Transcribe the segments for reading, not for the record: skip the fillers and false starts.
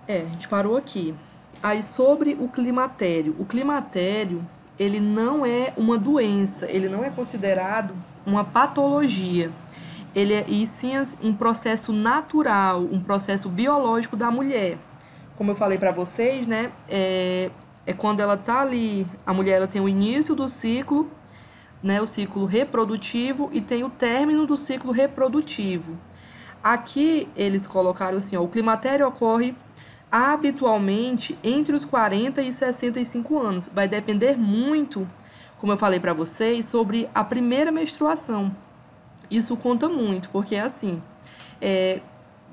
A gente parou aqui. Aí sobre o climatério. O climatério, ele não é uma doença, ele não é considerado uma patologia. Ele é, e sim um processo natural, um processo biológico da mulher. Como eu falei para vocês, né? É quando ela tá ali, a mulher ela tem o início do ciclo, né? O ciclo reprodutivo e tem o término do ciclo reprodutivo. Aqui eles colocaram assim, ó, o climatério ocorre habitualmente entre os 40 e 65 anos. Vai depender muito, como eu falei para vocês, sobre a primeira menstruação. Isso conta muito, porque é assim,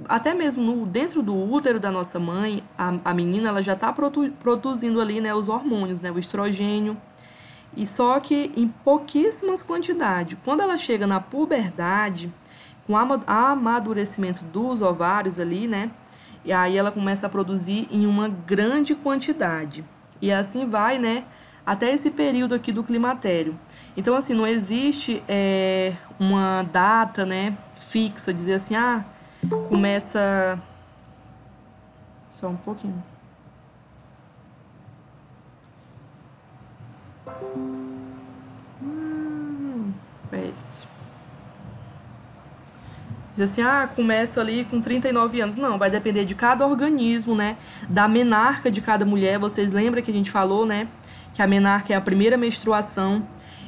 até mesmo dentro do útero da nossa mãe, a menina ela já está produzindo ali, né, os hormônios, né, o estrogênio, e só que em pouquíssimas quantidades. Quando ela chega na puberdade, com o amadurecimento dos ovários ali, né, e aí ela começa a produzir em uma grande quantidade. E assim vai, né, até esse período aqui do climatério. Então, assim, não existe uma data, né, fixa, dizer assim, começa... Só um pouquinho. É esse. Diz assim, começa ali com 39 anos. Não, vai depender de cada organismo, né? Da menarca de cada mulher. Vocês lembram que a gente falou, né? Que a menarca é a primeira menstruação.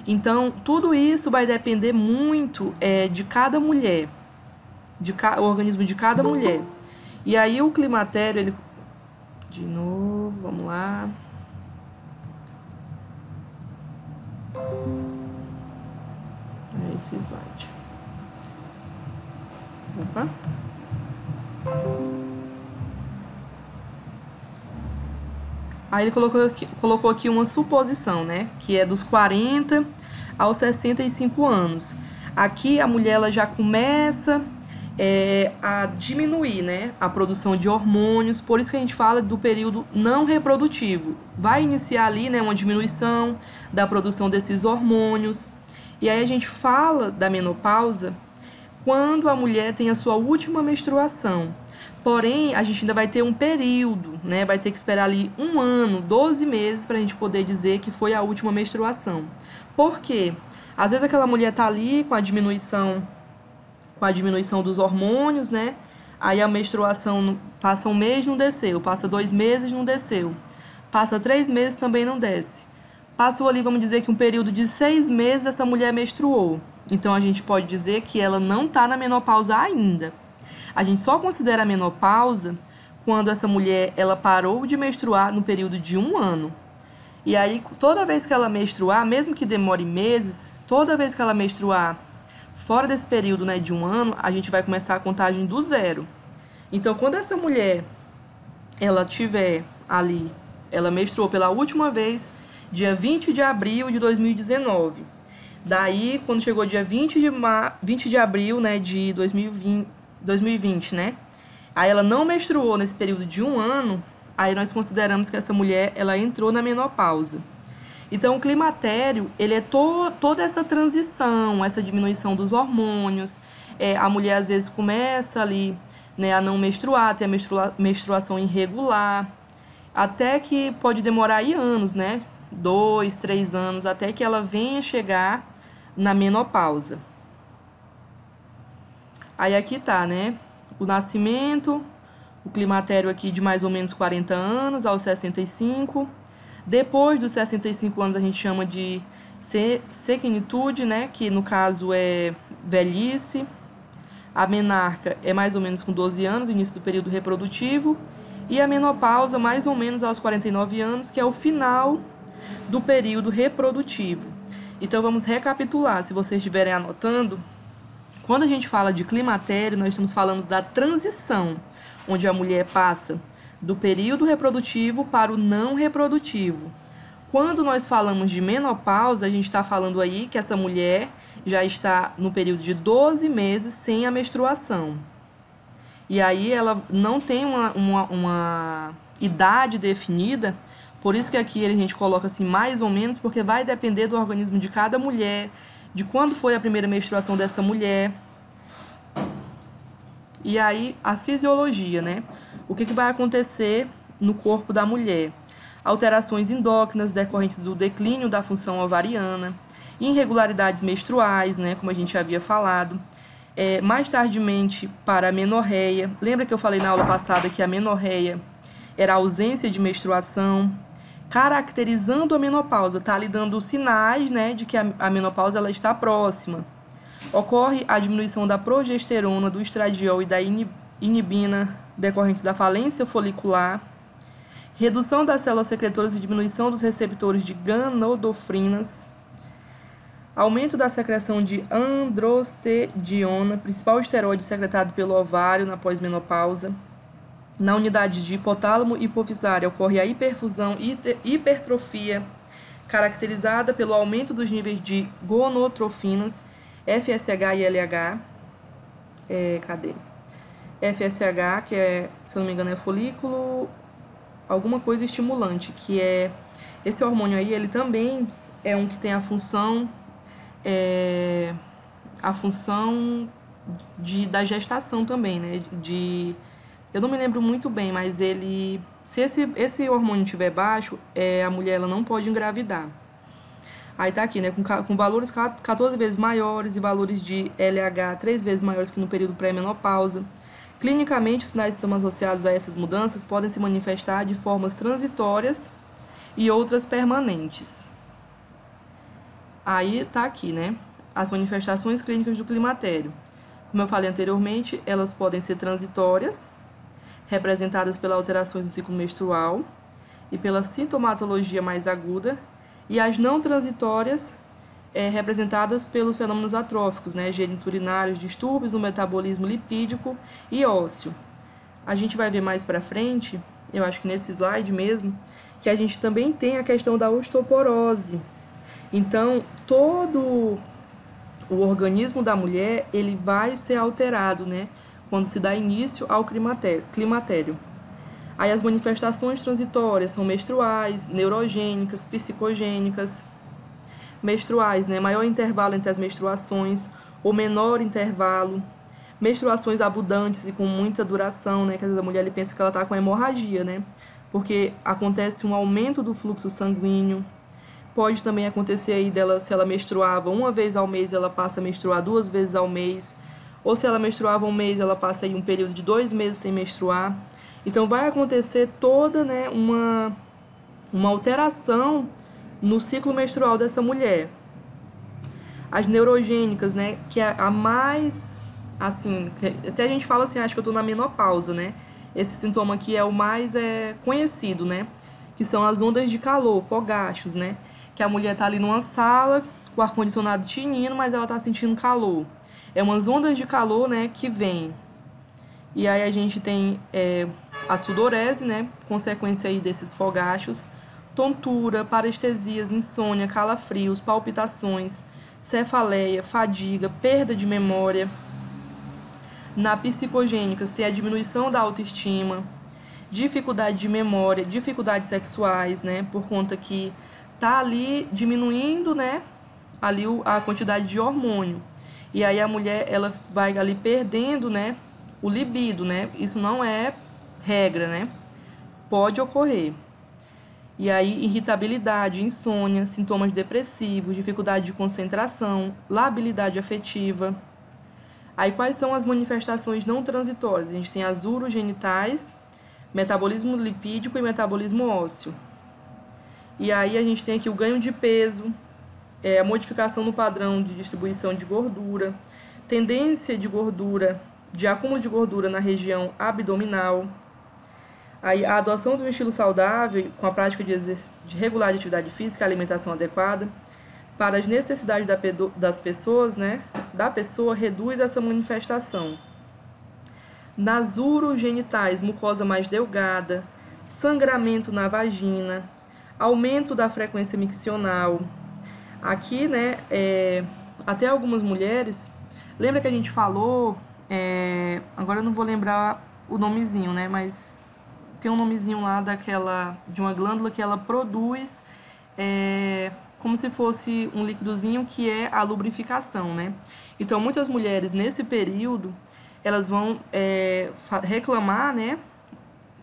Então, tudo isso vai depender muito de cada mulher. O organismo de cada mulher. E aí o climatério, ele... De novo, vamos lá. É esse slide. Opa. Aí ele colocou aqui uma suposição, né? Que é dos 40 aos 65 anos. Aqui a mulher ela já começa a diminuir, né? A produção de hormônios. Por isso que a gente fala do período não reprodutivo. Vai iniciar ali, né, uma diminuição da produção desses hormônios. E aí a gente fala da menopausa quando a mulher tem a sua última menstruação. Porém, a gente ainda vai ter um período, né? Vai ter que esperar ali 1 ano, 12 meses para a gente poder dizer que foi a última menstruação. Por quê? Às vezes aquela mulher tá ali com a diminuição dos hormônios, né? Aí a menstruação passa 1 mês, não desceu. Passa 2 meses, não desceu. Passa 3 meses, também não desce. Passou ali, vamos dizer que um período de 6 meses essa mulher menstruou. Então a gente pode dizer que ela não está na menopausa ainda. A gente só considera a menopausa quando essa mulher ela parou de menstruar no período de 1 ano. E aí toda vez que ela menstruar, mesmo que demore meses, toda vez que ela menstruar fora desse período, né, de 1 ano, a gente vai começar a contagem do 0. Então quando essa mulher ela tiver ali, ela menstruou pela última vez dia 20 de abril de 2019. Daí, quando chegou dia 20 de abril, né, de 2020, né? Aí ela não menstruou nesse período de 1 ano, aí nós consideramos que essa mulher, ela entrou na menopausa. Então, o climatério, ele é toda essa transição, essa diminuição dos hormônios. A mulher, às vezes, começa ali, né, a não menstruar, ter a menstruação irregular, até que pode demorar aí anos, né? 2, 3 anos, até que ela venha chegar na menopausa. Aí aqui tá, né? O nascimento, o climatério aqui de mais ou menos 40 anos aos 65. Depois dos 65 anos a gente chama de sequinitude, né? Que no caso é velhice. A menarca é mais ou menos com 12 anos, início do período reprodutivo. E a menopausa mais ou menos aos 49 anos, que é o final do período reprodutivo. Então vamos recapitular, se vocês estiverem anotando. Quando a gente fala de climatério, nós estamos falando da transição, onde a mulher passa do período reprodutivo para o não reprodutivo. Quando nós falamos de menopausa, a gente está falando aí que essa mulher já está no período de 12 meses sem a menstruação. E aí ela não tem uma idade definida, por isso que aqui a gente coloca assim mais ou menos, porque vai depender do organismo de cada mulher, de quando foi a primeira menstruação dessa mulher. E aí, a fisiologia, né? O que vai acontecer no corpo da mulher? Alterações endócrinas decorrentes do declínio da função ovariana, irregularidades menstruais, né? Como a gente havia falado. Mais tardiamente, para a menorreia. Lembra que eu falei na aula passada que a menorreia era a ausência de menstruação? Caracterizando a menopausa, tá lhe dando sinais, né, de que a menopausa ela está próxima. Ocorre a diminuição da progesterona, do estradiol e da inibina decorrentes da falência folicular, redução das células secretoras e diminuição dos receptores de gonadotrophinas, aumento da secreção de androstediona, principal esteroide secretado pelo ovário na pós-menopausa. Na unidade de hipotálamo e hipofisária ocorre a hiperfusão e hipertrofia, caracterizada pelo aumento dos níveis de gonotrofinas, FSH e LH. Cadê? FSH, que se eu não me engano, é folículo, alguma coisa estimulante, que é esse hormônio aí, ele também é um que tem a função da gestação também, né? Eu não me lembro muito bem, mas se esse hormônio estiver baixo, a mulher ela não pode engravidar. Aí tá aqui, né, com valores 14 vezes maiores e valores de LH 3 vezes maiores que no período pré-menopausa. Clinicamente, os sinais e sintomas associados a essas mudanças podem se manifestar de formas transitórias e outras permanentes. Aí tá aqui, né, as manifestações clínicas do climatério. Como eu falei anteriormente, elas podem ser transitórias, representadas pelas alterações no ciclo menstrual e pela sintomatologia mais aguda, e as não transitórias, representadas pelos fenômenos atróficos, né, geniturinários, distúrbios no metabolismo lipídico e ósseo. A gente vai ver mais para frente, eu acho que nesse slide mesmo, que a gente também tem a questão da osteoporose. Então, todo o organismo da mulher, ele vai ser alterado, né, quando se dá início ao climatério. Aí as manifestações transitórias são menstruais, neurogênicas, psicogênicas. Menstruais, né, maior intervalo entre as menstruações ou menor intervalo. Menstruações abundantes e com muita duração, né, que às vezes a mulher pensa que ela está com hemorragia, né, porque acontece um aumento do fluxo sanguíneo. Pode também acontecer aí dela, se ela menstruava uma vez ao mês, ela passa a menstruar 2 vezes ao mês. Ou se ela menstruava um mês, ela passa aí um período de 2 meses sem menstruar. Então, vai acontecer toda, né, uma alteração no ciclo menstrual dessa mulher. As neurogênicas, né, que é a mais, assim, até a gente fala assim, acho que eu tô na menopausa, né? Esse sintoma aqui é o mais conhecido, né? Que são as ondas de calor, fogachos, né? Que a mulher tá ali numa sala, com o ar-condicionado tinindo, mas ela tá sentindo calor. É umas ondas de calor, né, que vem. E aí a gente tem a sudorese, né, consequência aí desses fogachos, tontura, parestesias, insônia, calafrios, palpitações, cefaleia, fadiga, perda de memória. Na psicogênicas tem a diminuição da autoestima, dificuldade de memória, dificuldades sexuais, né, por conta que tá ali diminuindo, né, ali a quantidade de hormônio. E aí a mulher, ela vai ali perdendo, né, o libido, né? Isso não é regra, né? Pode ocorrer. E aí, irritabilidade, insônia, sintomas depressivos, dificuldade de concentração, labilidade afetiva. Aí, quais são as manifestações não transitórias? A gente tem as urogenitais, metabolismo lipídico e metabolismo ósseo. E aí, a gente tem aqui o ganho de peso, a modificação no padrão de distribuição de gordura, tendência de gordura, de acúmulo de gordura na região abdominal. Aí, a adoção de um estilo saudável com a prática de regular de atividade física e alimentação adequada para as necessidades das pessoas, né, da pessoa, reduz essa manifestação. Nas urogenitais, mucosa mais delgada, sangramento na vagina, aumento da frequência miccional. Aqui, né, até algumas mulheres, lembra que a gente falou, agora eu não vou lembrar o nomezinho, né, mas tem um nomezinho lá de uma glândula que ela produz como se fosse um líquidozinho que é a lubrificação, né? Então, muitas mulheres nesse período, elas vão reclamar, né,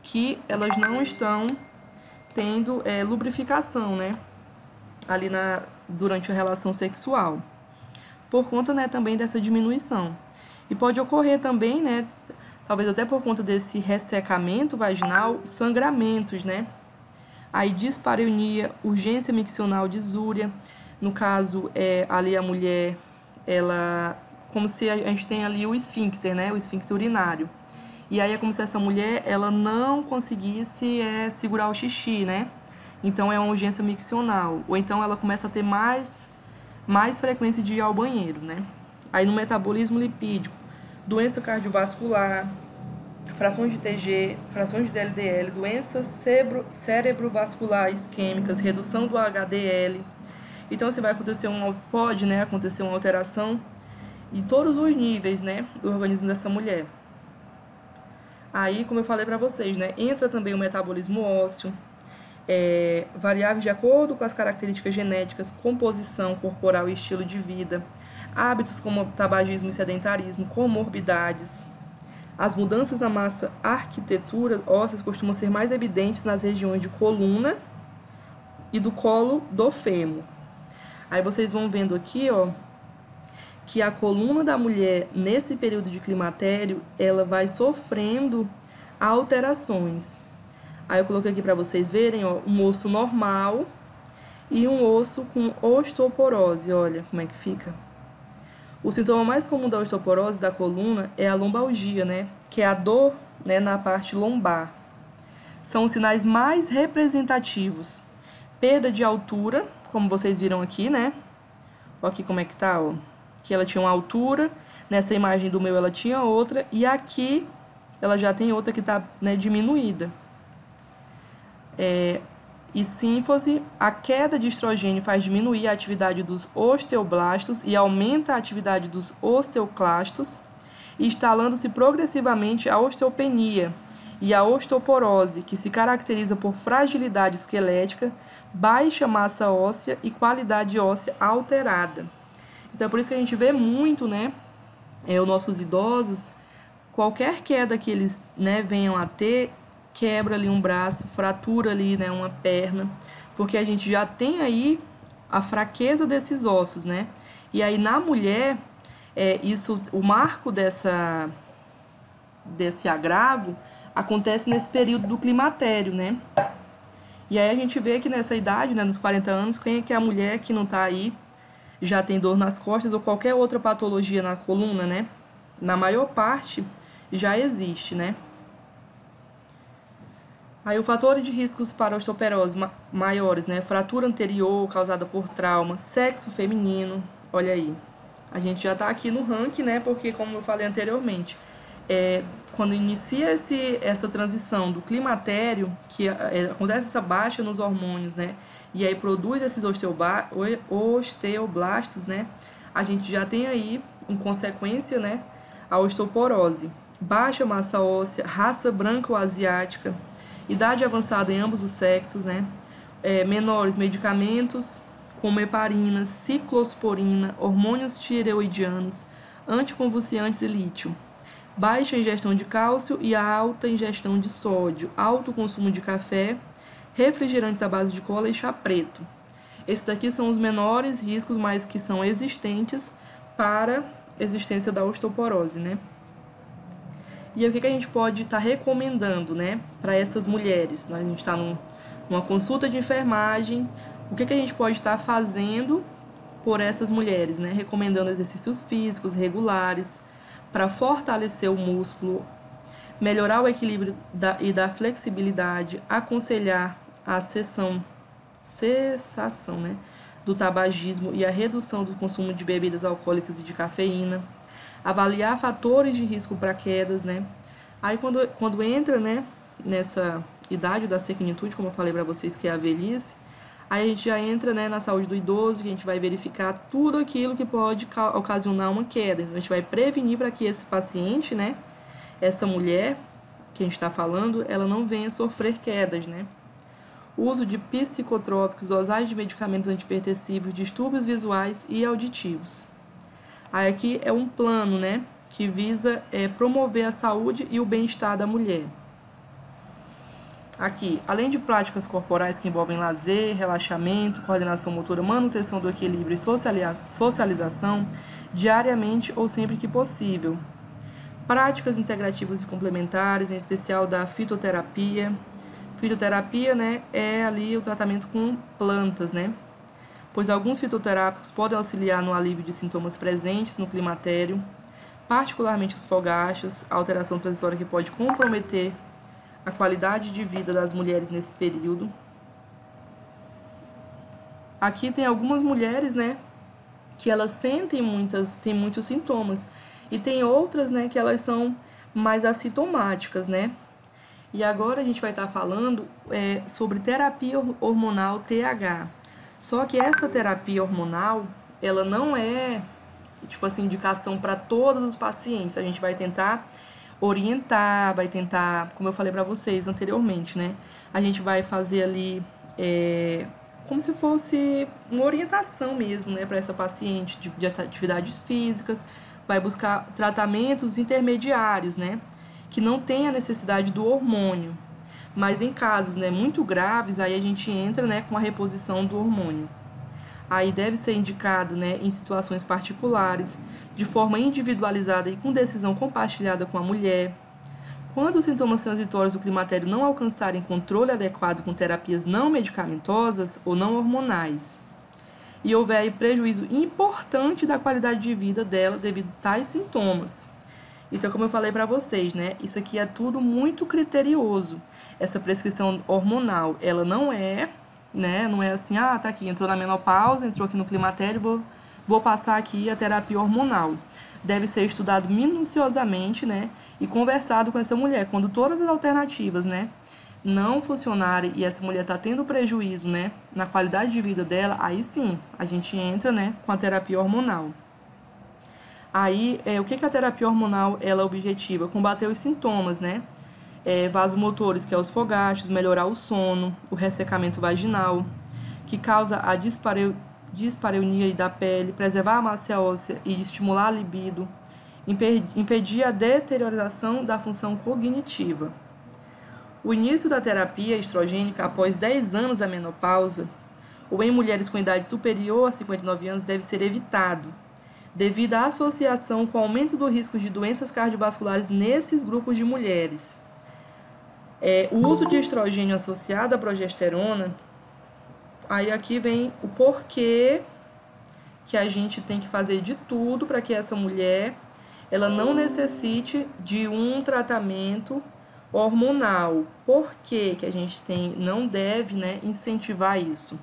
que elas não estão tendo lubrificação, né, ali durante a relação sexual, por conta, né, também dessa diminuição. E pode ocorrer também, né, talvez até por conta desse ressecamento vaginal, sangramentos, né, aí dispareunia, urgência miccional, disúria. No caso, ali a mulher, ela, como se a gente tem ali o esfíncter, né, o esfíncter urinário. E aí é como se essa mulher, ela não conseguisse segurar o xixi, né? Então é uma urgência miccional. Ou então ela começa a ter mais frequência de ir ao banheiro, né? Aí no metabolismo lipídico, doença cardiovascular, frações de TG, frações de DLDL, doenças cerebrovascular isquêmicas, redução do HDL. Então, assim, pode, né, acontecer uma alteração em todos os níveis, né, do organismo dessa mulher. Aí, como eu falei para vocês, né, entra também o metabolismo ósseo, variáveis de acordo com as características genéticas, composição corporal e estilo de vida, hábitos como tabagismo e sedentarismo, comorbidades. As mudanças na massa arquitetura óssea costumam ser mais evidentes nas regiões de coluna e do colo do fêmur. Aí vocês vão vendo aqui, ó, que a coluna da mulher, nesse período de climatério, ela vai sofrendo alterações. Aí eu coloquei aqui para vocês verem, ó, um osso normal e um osso com osteoporose. Olha como é que fica. O sintoma mais comum da osteoporose da coluna é a lombalgia, né, que é a dor, né, na parte lombar. São os sinais mais representativos. Perda de altura, como vocês viram aqui, né? Olha aqui como é que tá, ó. Aqui ela tinha uma altura, nessa imagem do meu ela tinha outra, e aqui ela já tem outra que tá, né, diminuída. E sínfose, a queda de estrogênio faz diminuir a atividade dos osteoblastos e aumenta a atividade dos osteoclastos, instalando-se progressivamente a osteopenia e a osteoporose, que se caracteriza por fragilidade esquelética, baixa massa óssea e qualidade óssea alterada. Então, é por isso que a gente vê muito, né, os nossos idosos, qualquer queda que eles, né, venham a ter, quebra ali um braço, fratura ali, né, uma perna, porque a gente já tem aí a fraqueza desses ossos, né? E aí na mulher, o marco desse agravo acontece nesse período do climatério, né? E aí a gente vê que nessa idade, né, nos 40 anos, quem é que é a mulher que não tá aí, já tem dor nas costas ou qualquer outra patologia na coluna, né? Na maior parte já existe, né? Aí o fator de riscos para osteoporose maiores, né? Fratura anterior causada por trauma, sexo feminino, olha aí. A gente já tá aqui no ranking, né? Porque, como eu falei anteriormente, quando inicia essa transição do climatério, que acontece essa baixa nos hormônios, né? E aí produz esses osteoblastos, né? A gente já tem aí, em consequência, né, a osteoporose. Baixa massa óssea, raça branca ou asiática, idade avançada em ambos os sexos, né? Menores medicamentos como heparina, ciclosporina, hormônios tireoidianos, anticonvulsivantes e lítio. Baixa ingestão de cálcio e alta ingestão de sódio, alto consumo de café, refrigerantes à base de cola e chá preto. Esses daqui são os menores riscos, mas que são existentes para a existência da osteoporose, né? E aí, o que a gente pode estar recomendando, né, para essas mulheres? A gente está numa consulta de enfermagem, o que a gente pode estar fazendo por essas mulheres, né? Recomendando exercícios físicos regulares para fortalecer o músculo, melhorar o equilíbrio e da flexibilidade, aconselhar a cessação, né, do tabagismo e a redução do consumo de bebidas alcoólicas e de cafeína, avaliar fatores de risco para quedas, né? Aí quando entra, né, nessa idade da senilitude, como eu falei para vocês, que é a velhice, aí a gente já entra, né, na saúde do idoso, que a gente vai verificar tudo aquilo que pode ocasionar uma queda. A gente vai prevenir para que esse paciente, né, essa mulher que a gente está falando, ela não venha sofrer quedas, né? Uso de psicotrópicos, dosagem de medicamentos antipertensivos, distúrbios visuais e auditivos. Aí aqui é um plano, né, que visa promover a saúde e o bem-estar da mulher. Aqui, além de práticas corporais que envolvem lazer, relaxamento, coordenação motora, manutenção do equilíbrio e socialização, diariamente ou sempre que possível. Práticas integrativas e complementares, em especial da fitoterapia. Fitoterapia, né, é ali o tratamento com plantas, né? Pois alguns fitoterápicos podem auxiliar no alívio de sintomas presentes no climatério, particularmente os fogachos, a alteração transitória que pode comprometer a qualidade de vida das mulheres nesse período. Aqui tem algumas mulheres, né, que elas têm muitos sintomas, e tem outras, né, que elas são mais assintomáticas, né? E agora a gente vai estar falando sobre terapia hormonal TH. Só que essa terapia hormonal, ela não é, tipo assim, indicação para todos os pacientes. A gente vai tentar orientar, vai tentar, como eu falei para vocês anteriormente, né? A gente vai fazer ali como se fosse uma orientação mesmo, né, para essa paciente de atividades físicas, vai buscar tratamentos intermediários, né, que não tem a necessidade do hormônio. Mas em casos, né, muito graves, aí a gente entra, né, com a reposição do hormônio. Aí deve ser indicado, né, em situações particulares, de forma individualizada e com decisão compartilhada com a mulher. Quando os sintomas transitórios do climatério não alcançarem controle adequado com terapias não medicamentosas ou não hormonais, e houver aí prejuízo importante da qualidade de vida dela devido a tais sintomas. Então, como eu falei para vocês, né, isso aqui é tudo muito criterioso. Essa prescrição hormonal, ela não é, né, não é assim, tá aqui, entrou na menopausa, entrou aqui no climatério, vou passar aqui a terapia hormonal. Deve ser estudado minuciosamente, né, e conversado com essa mulher. Quando todas as alternativas, né, não funcionarem e essa mulher está tendo prejuízo, né, na qualidade de vida dela, aí sim, a gente entra, né, com a terapia hormonal. Aí, o que a terapia hormonal ela objetiva? Combater os sintomas, né, vasomotores, que é os fogachos, melhorar o sono, o ressecamento vaginal, que causa a dispareunia da pele, preservar a massa óssea e estimular a libido, impedir a deterioração da função cognitiva. O início da terapia estrogênica após 10 anos da menopausa, ou em mulheres com idade superior a 59 anos, deve ser evitado, devido à associação com o aumento do risco de doenças cardiovasculares nesses grupos de mulheres. O uso de estrogênio associado à progesterona, aí aqui vem o porquê que a gente tem que fazer de tudo para que essa mulher ela não necessite de um tratamento hormonal. Por que a gente não deve, né, incentivar isso?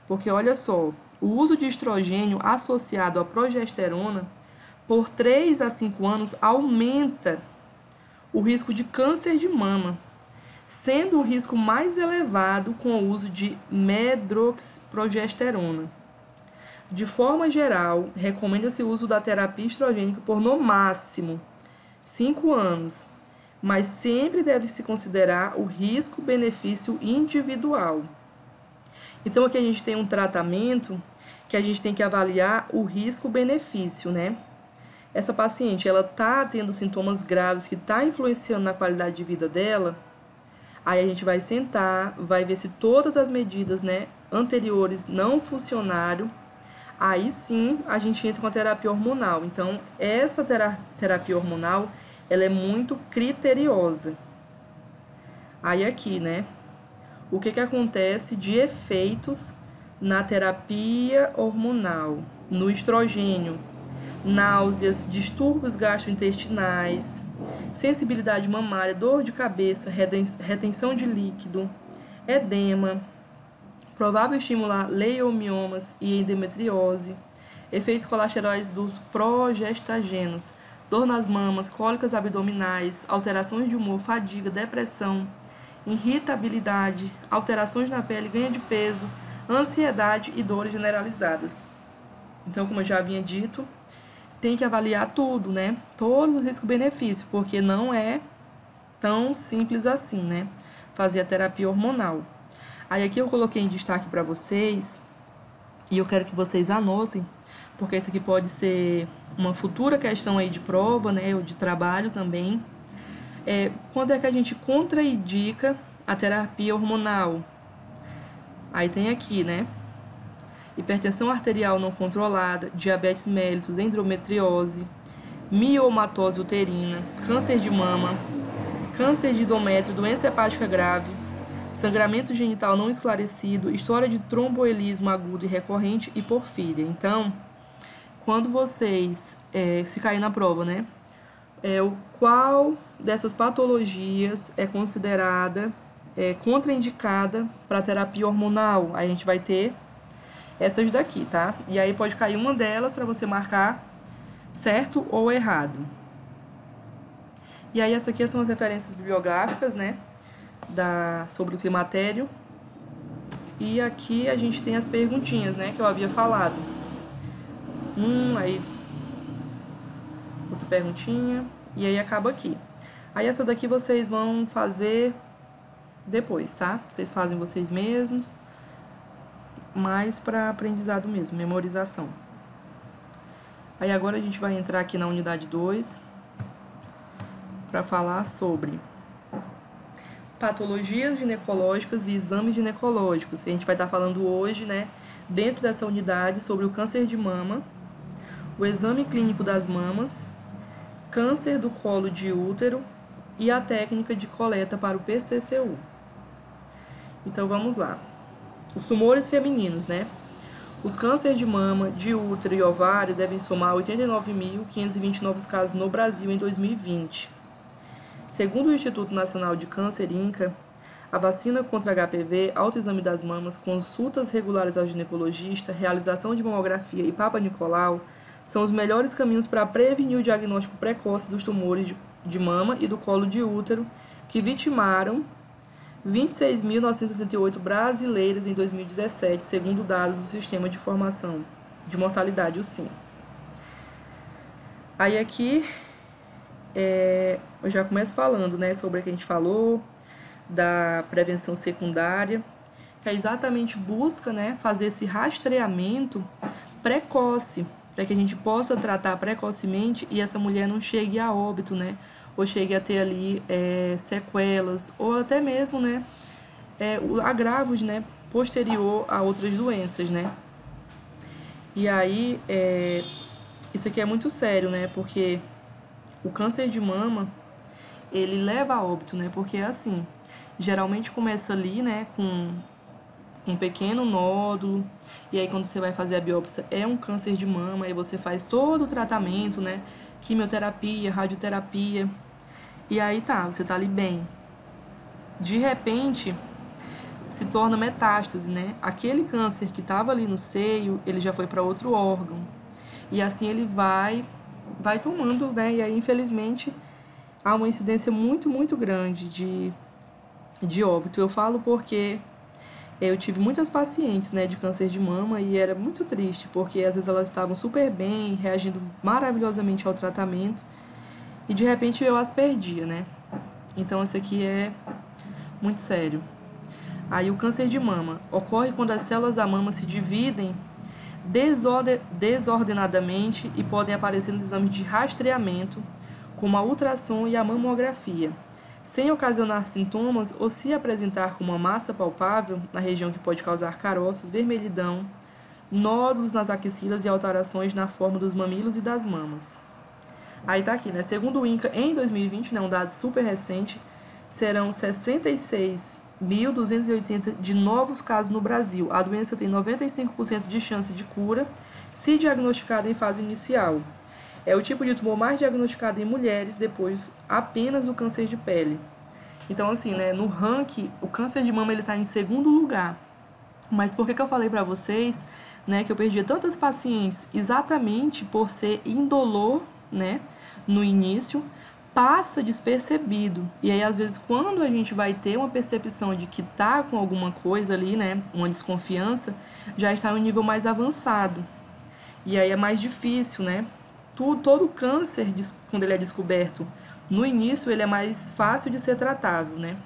Porque olha só, o uso de estrogênio associado à progesterona por 3 a 5 anos aumenta o risco de câncer de mama, sendo o risco mais elevado com o uso de medroxprogesterona. De forma geral, recomenda-se o uso da terapia estrogênica por no máximo 5 anos, mas sempre deve-se considerar o risco-benefício individual. Então, aqui a gente tem um tratamento que a gente tem que avaliar o risco-benefício, né? Essa paciente, ela tá tendo sintomas graves que tá influenciando na qualidade de vida dela. Aí a gente vai sentar, vai ver se todas as medidas, né, anteriores não funcionaram. Aí sim a gente entra com a terapia hormonal. Então, essa terapia hormonal, ela é muito criteriosa. Aí aqui, né, o que acontece de efeitos na terapia hormonal, no estrogênio? Náuseas, distúrbios gastrointestinais, sensibilidade mamária, dor de cabeça, retenção de líquido, edema, provável estímulo a leiomiomas e endometriose, efeitos colaterais dos progestagenos, dor nas mamas, cólicas abdominais, alterações de humor, fadiga, depressão, irritabilidade, alterações na pele, ganho de peso, ansiedade e dores generalizadas. Então, como eu já havia dito, tem que avaliar tudo, né? Todo o risco-benefício, porque não é tão simples assim, né? Fazer a terapia hormonal. Aí aqui eu coloquei em destaque para vocês, e eu quero que vocês anotem, porque isso aqui pode ser uma futura questão aí de prova, né, ou de trabalho também. Quando é que a gente contraindica a terapia hormonal? Aí tem aqui, né, hipertensão arterial não controlada, diabetes mellitus, endometriose, miomatose uterina, câncer de mama, câncer de endométrio, doença hepática grave, sangramento genital não esclarecido, história de tromboembolismo agudo e recorrente e porfíria. Então, quando vocês se cair na prova, né, qual dessas patologias é considerada contraindicada para terapia hormonal? Aí a gente vai ter essas daqui, tá? E aí pode cair uma delas para você marcar certo ou errado. E aí essa aqui são as referências bibliográficas, né, sobre o climatério. E aqui a gente tem as perguntinhas, né, que eu havia falado. Aí outra perguntinha, e aí acaba aqui. Aí essa daqui vocês vão fazer depois, tá? Vocês fazem vocês mesmos, mais para aprendizado mesmo, memorização. Aí agora a gente vai entrar aqui na unidade 2 para falar sobre patologias ginecológicas e exames ginecológicos. E a gente vai estar falando hoje, né, dentro dessa unidade, sobre o câncer de mama, o exame clínico das mamas, câncer do colo de útero e a técnica de coleta para o PCCU. Então vamos lá. Os tumores femininos, né? Os cânceres de mama, de útero e ovário devem somar 89.520 novos casos no Brasil em 2020. Segundo o Instituto Nacional de Câncer, INCA, a vacina contra HPV, autoexame das mamas, consultas regulares ao ginecologista, realização de mamografia e Papa Nicolau são os melhores caminhos para prevenir o diagnóstico precoce dos tumores de mama e do colo de útero, que vitimaram 26.978 brasileiras em 2017, segundo dados do Sistema de Informação de Mortalidade, o SIM. Aí aqui, eu já começo falando, né, sobre o que a gente falou, da prevenção secundária, que é exatamente busca, né, fazer esse rastreamento precoce, para que a gente possa tratar precocemente e essa mulher não chegue a óbito, né, ou chegue a ter ali sequelas, ou até mesmo, né, agravos, né, posterior a outras doenças, né. E aí, isso aqui é muito sério, né, porque o câncer de mama, ele leva a óbito, né, porque assim, geralmente começa ali, né, com um pequeno nódulo, e aí quando você vai fazer a biópsia é um câncer de mama, aí você faz todo o tratamento, né, quimioterapia, radioterapia, e aí tá, você tá ali bem. De repente, se torna metástase, né, aquele câncer que tava ali no seio, ele já foi para outro órgão, e assim ele vai tomando, né, e aí infelizmente há uma incidência muito, muito grande de óbito. Eu falo porque eu tive muitas pacientes, né, de câncer de mama e era muito triste, porque às vezes elas estavam super bem, reagindo maravilhosamente ao tratamento e de repente eu as perdia, né. Então isso aqui é muito sério. Aí o câncer de mama ocorre quando as células da mama se dividem desordenadamente e podem aparecer nos exames de rastreamento, como a ultrassom e a mamografia, sem ocasionar sintomas ou se apresentar com uma massa palpável na região que pode causar caroços, vermelhidão, nódulos nas axilas e alterações na forma dos mamilos e das mamas. Aí tá aqui, né? Segundo o INCA, em 2020, né, um dado super recente, serão 66.280 de novos casos no Brasil. A doença tem 95% de chance de cura se diagnosticada em fase inicial. É o tipo de tumor mais diagnosticado em mulheres depois apenas do câncer de pele. Então, assim, né, no ranking, o câncer de mama ele está em segundo lugar. Mas por que eu falei para vocês, né, que eu perdia tantas pacientes? Exatamente por ser indolor, né, no início, passa despercebido. E aí, às vezes, quando a gente vai ter uma percepção de que tá com alguma coisa ali, né, uma desconfiança, já está em um nível mais avançado. E aí é mais difícil, né? Todo câncer, quando ele é descoberto no início, ele é mais fácil de ser tratável, né?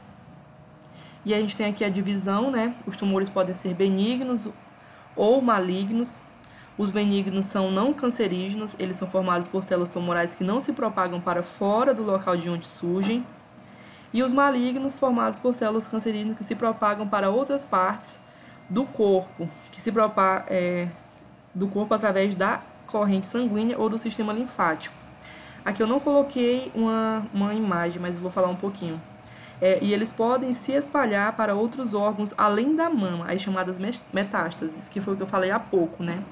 E a gente tem aqui a divisão, né? Os tumores podem ser benignos ou malignos. Os benignos são não cancerígenos, eles são formados por células tumorais que não se propagam para fora do local de onde surgem. E os malignos, formados por células cancerígenas que se propagam para outras partes do corpo, do corpo através da corrente sanguínea ou do sistema linfático. Aqui eu não coloquei uma imagem, mas vou falar um pouquinho. E eles podem se espalhar para outros órgãos além da mama, as chamadas metástases, que foi o que eu falei há pouco, né?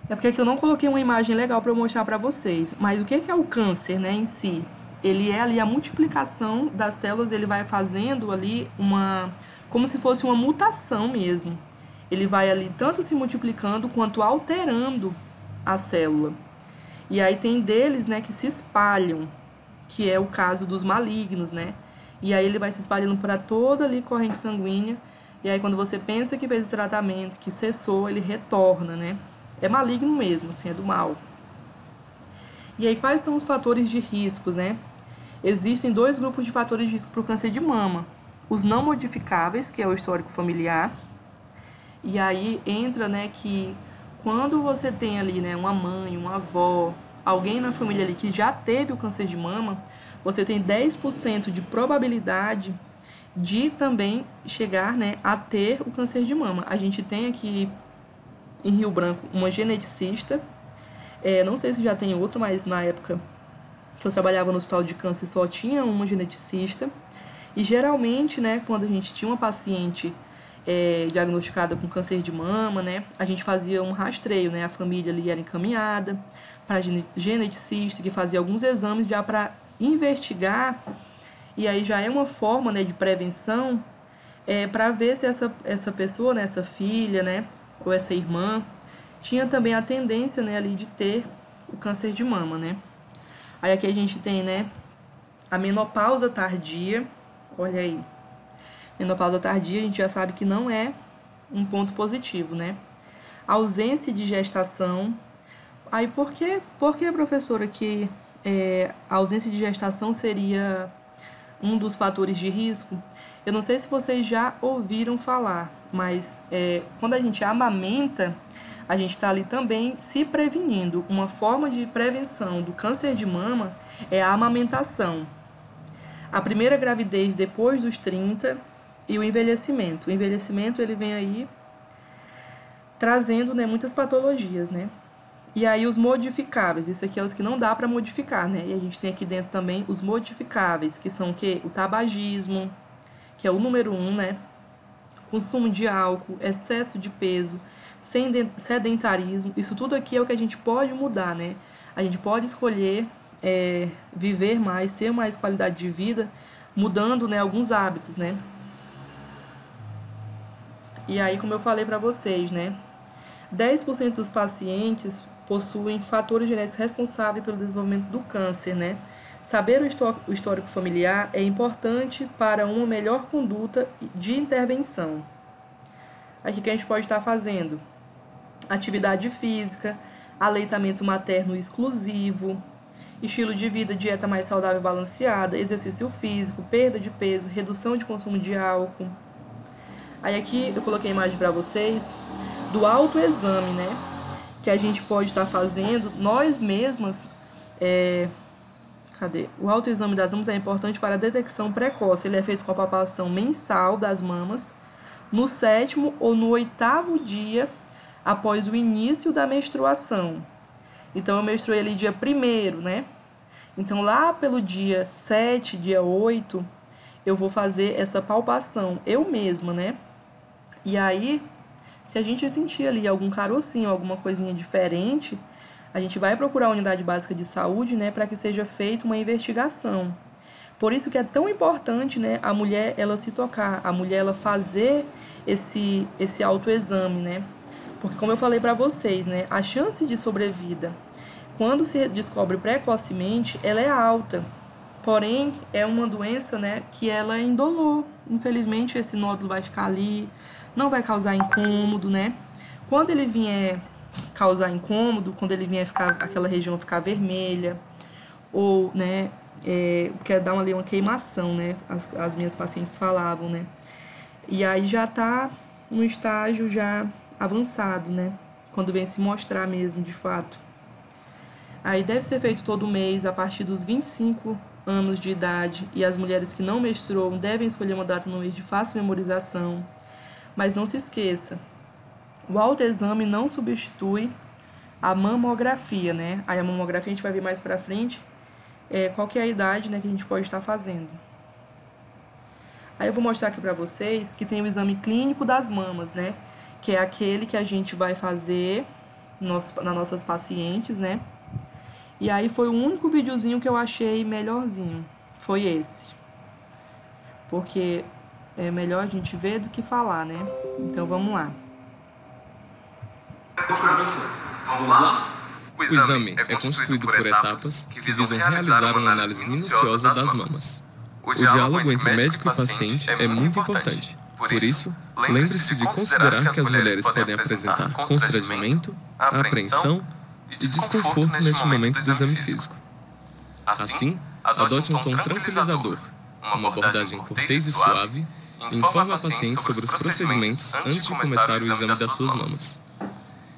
É porque aqui eu não coloquei uma imagem legal para eu mostrar para vocês. Mas o que é o câncer, né, em si? Ele é ali a multiplicação das células, ele vai fazendo ali como se fosse uma mutação mesmo. Ele vai ali tanto se multiplicando quanto alterando a célula. E aí tem deles, né, que se espalham, que é o caso dos malignos, né? E aí ele vai se espalhando para toda ali corrente sanguínea. E aí quando você pensa que fez o tratamento, que cessou, ele retorna, né? É maligno mesmo, assim, é do mal. E aí quais são os fatores de riscos, né? Existem 2 grupos de fatores de risco para o câncer de mama. Os não modificáveis, que é o histórico familiar. E aí entra, né, que quando você tem ali, né, uma mãe, uma avó, alguém na família ali que já teve o câncer de mama, você tem 10% de probabilidade de também chegar, né, a ter o câncer de mama. A gente tem aqui em Rio Branco uma geneticista, não sei se já tem outra, mas na época que eu trabalhava no hospital de câncer só tinha uma geneticista. E geralmente, né, quando a gente tinha uma paciente diagnosticada com câncer de mama, né, a gente fazia um rastreio, né, a família ali era encaminhada para a geneticista, que fazia alguns exames já para investigar, e aí já é uma forma, né, de prevenção, para ver se essa pessoa, né, essa filha, né, ou essa irmã, tinha também a tendência, né, ali de ter o câncer de mama, né. Aí aqui a gente tem, né, a menopausa tardia, olha aí. Menopausa tardia, a gente já sabe que não é um ponto positivo, né? Ausência de gestação. Aí, por que, professora, que a ausência de gestação seria um dos fatores de risco? Eu não sei se vocês já ouviram falar, mas quando a gente amamenta, a gente está ali também se prevenindo. Uma forma de prevenção do câncer de mama é a amamentação. A primeira gravidez depois dos 30 e o envelhecimento. O envelhecimento, ele vem aí trazendo, né, muitas patologias, né? E aí os modificáveis, isso aqui é os que não dá para modificar, né? E a gente tem aqui dentro também os modificáveis, que são o quê? O tabagismo, que é o número 1, né? Consumo de álcool, excesso de peso, sedentarismo, isso tudo aqui é o que a gente pode mudar, né? A gente pode escolher viver mais, ter mais qualidade de vida, mudando, né, alguns hábitos, né? E aí, como eu falei para vocês, né, 10% dos pacientes possuem fatores genéticos responsáveis pelo desenvolvimento do câncer, né? Saber o histórico familiar é importante para uma melhor conduta de intervenção. Aqui que a gente pode estar fazendo atividade física, aleitamento materno exclusivo, estilo de vida, dieta mais saudável e balanceada, exercício físico, perda de peso, redução de consumo de álcool. Aí aqui eu coloquei a imagem para vocês do autoexame, né? Que a gente pode estar fazendo nós mesmas. O autoexame das mamas é importante para a detecção precoce. Ele é feito com a palpação mensal das mamas no 7º ou no 8º dia após o início da menstruação. Então, eu menstruei ali dia 1º, né? Então, lá pelo dia 7, dia 8, eu vou fazer essa palpação eu mesma, né? E aí, se a gente sentir ali algum carocinho, alguma coisinha diferente, a gente vai procurar a unidade básica de saúde, né, para que seja feita uma investigação. Por isso que é tão importante, né, a mulher ela se tocar, a mulher ela fazer esse autoexame, né? Porque como eu falei para vocês, né, a chance de sobrevida, quando se descobre precocemente, ela é alta. Porém, é uma doença, né, que ela é indolor. Infelizmente, esse nódulo vai ficar ali, não vai causar incômodo, né? Quando ele vier causar incômodo, quando ele vier ficar, aquela região ficar vermelha, ou, né, quer dar uma queimação, né? As minhas pacientes falavam, né? E aí já tá no estágio já avançado, né? quando vem se mostrar mesmo, de fato. Aí deve ser feito todo mês a partir dos 25 anos de idade, e as mulheres que não menstruam devem escolher uma data no mês de fácil memorização. Mas não se esqueça, o autoexame não substitui a mamografia, né? Aí a mamografia a gente vai ver mais pra frente, qual que é a idade, né, que a gente pode estar fazendo. Aí eu vou mostrar aqui pra vocês que tem o exame clínico das mamas, né? Que é aquele que a gente vai fazer nas nossas pacientes, né? E aí foi o único videozinho que eu achei melhorzinho, foi esse. Porque é melhor a gente ver do que falar, né? Então vamos lá. Vamos lá? O exame é construído por etapas que visam realizar uma análise minuciosa das mamas. O diálogo entre médico e paciente é muito importante. Por isso, lembre-se de considerar que as mulheres podem apresentar constrangimento, apreensão e desconforto neste momento do exame físico. Assim, adote um tom tranquilizador, uma abordagem cortês e suave, e informe a paciente sobre os procedimentos antes de começar o exame das suas mamas.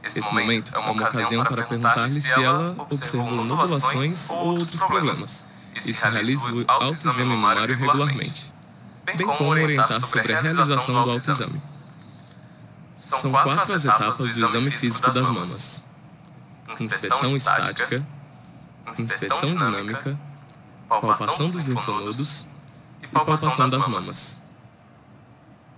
Esse momento é uma ocasião para perguntar-lhe se ela observou nodulações ou outros problemas, e se realiza o autoexame mamário regularmente, bem como orientar sobre a realização do autoexame. São 4 as etapas do exame físico das mamas: inspeção estática, inspeção dinâmica, palpação dos linfonodos e palpação das mamas.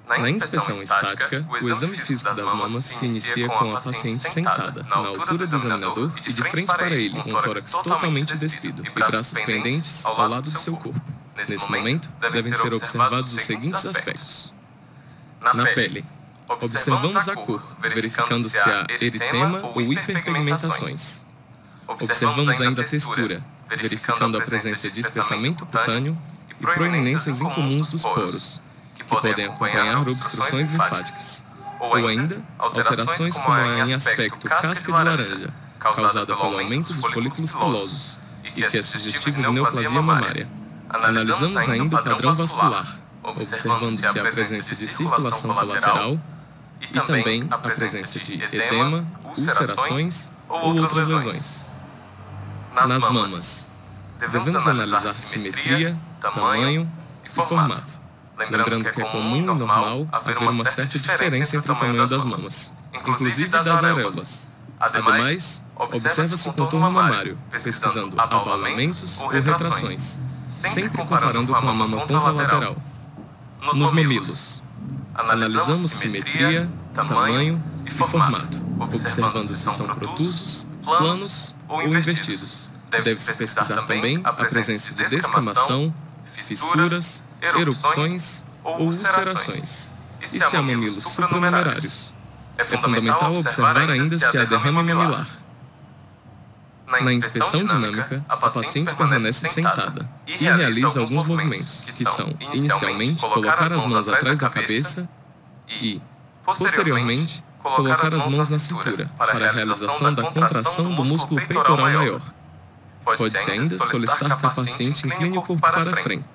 Na inspeção estática, o exame físico das mamas se inicia com a paciente sentada, na altura do examinador e de frente para ele, um tórax totalmente despido e braços pendentes ao lado do seu corpo. Nesse momento, devem ser observados os seguintes aspectos. Na pele, observamos a cor, verificando se há eritema ou hiperpigmentações. Observamos ainda a textura, verificando a presença de espessamento cutâneo e proeminências incomuns dos poros, que podem acompanhar obstruções linfáticas, ou ainda alterações como a em aspecto casca de laranja, causada pelo aumento dos folículos pilosos e que é sugestivo de neoplasia mamária. Analisamos ainda o padrão vascular, observando se há a presença de circulação colateral e também a presença de edema, ulcerações ou outras lesões. Nas mamas, devemos analisar simetria, tamanho e formato. Lembrando que é comum e normal haver uma certa diferença entre o tamanho das mamas, inclusive das areolas. Ademais, observa-se o contorno mamário, pesquisando abaulamentos ou retrações, sempre comparando com a mama contralateral. Nos mamilos, analisamos simetria, tamanho e formato, observando se são protusos, planos ou invertidos. Deve-se pesquisar também a presença de descamação, fissuras, erupções ou ulcerações, e se há mamilos supranumerários. É fundamental observar ainda se há derrame mamilar. Na inspeção dinâmica, a paciente permanece sentada e realiza alguns movimentos, que são, inicialmente, colocar as mãos atrás da cabeça e, posteriormente, colocar as mãos na cintura, para a realização da contração do músculo peitoral maior. Pode-se ainda solicitar que a paciente incline o corpo para frente.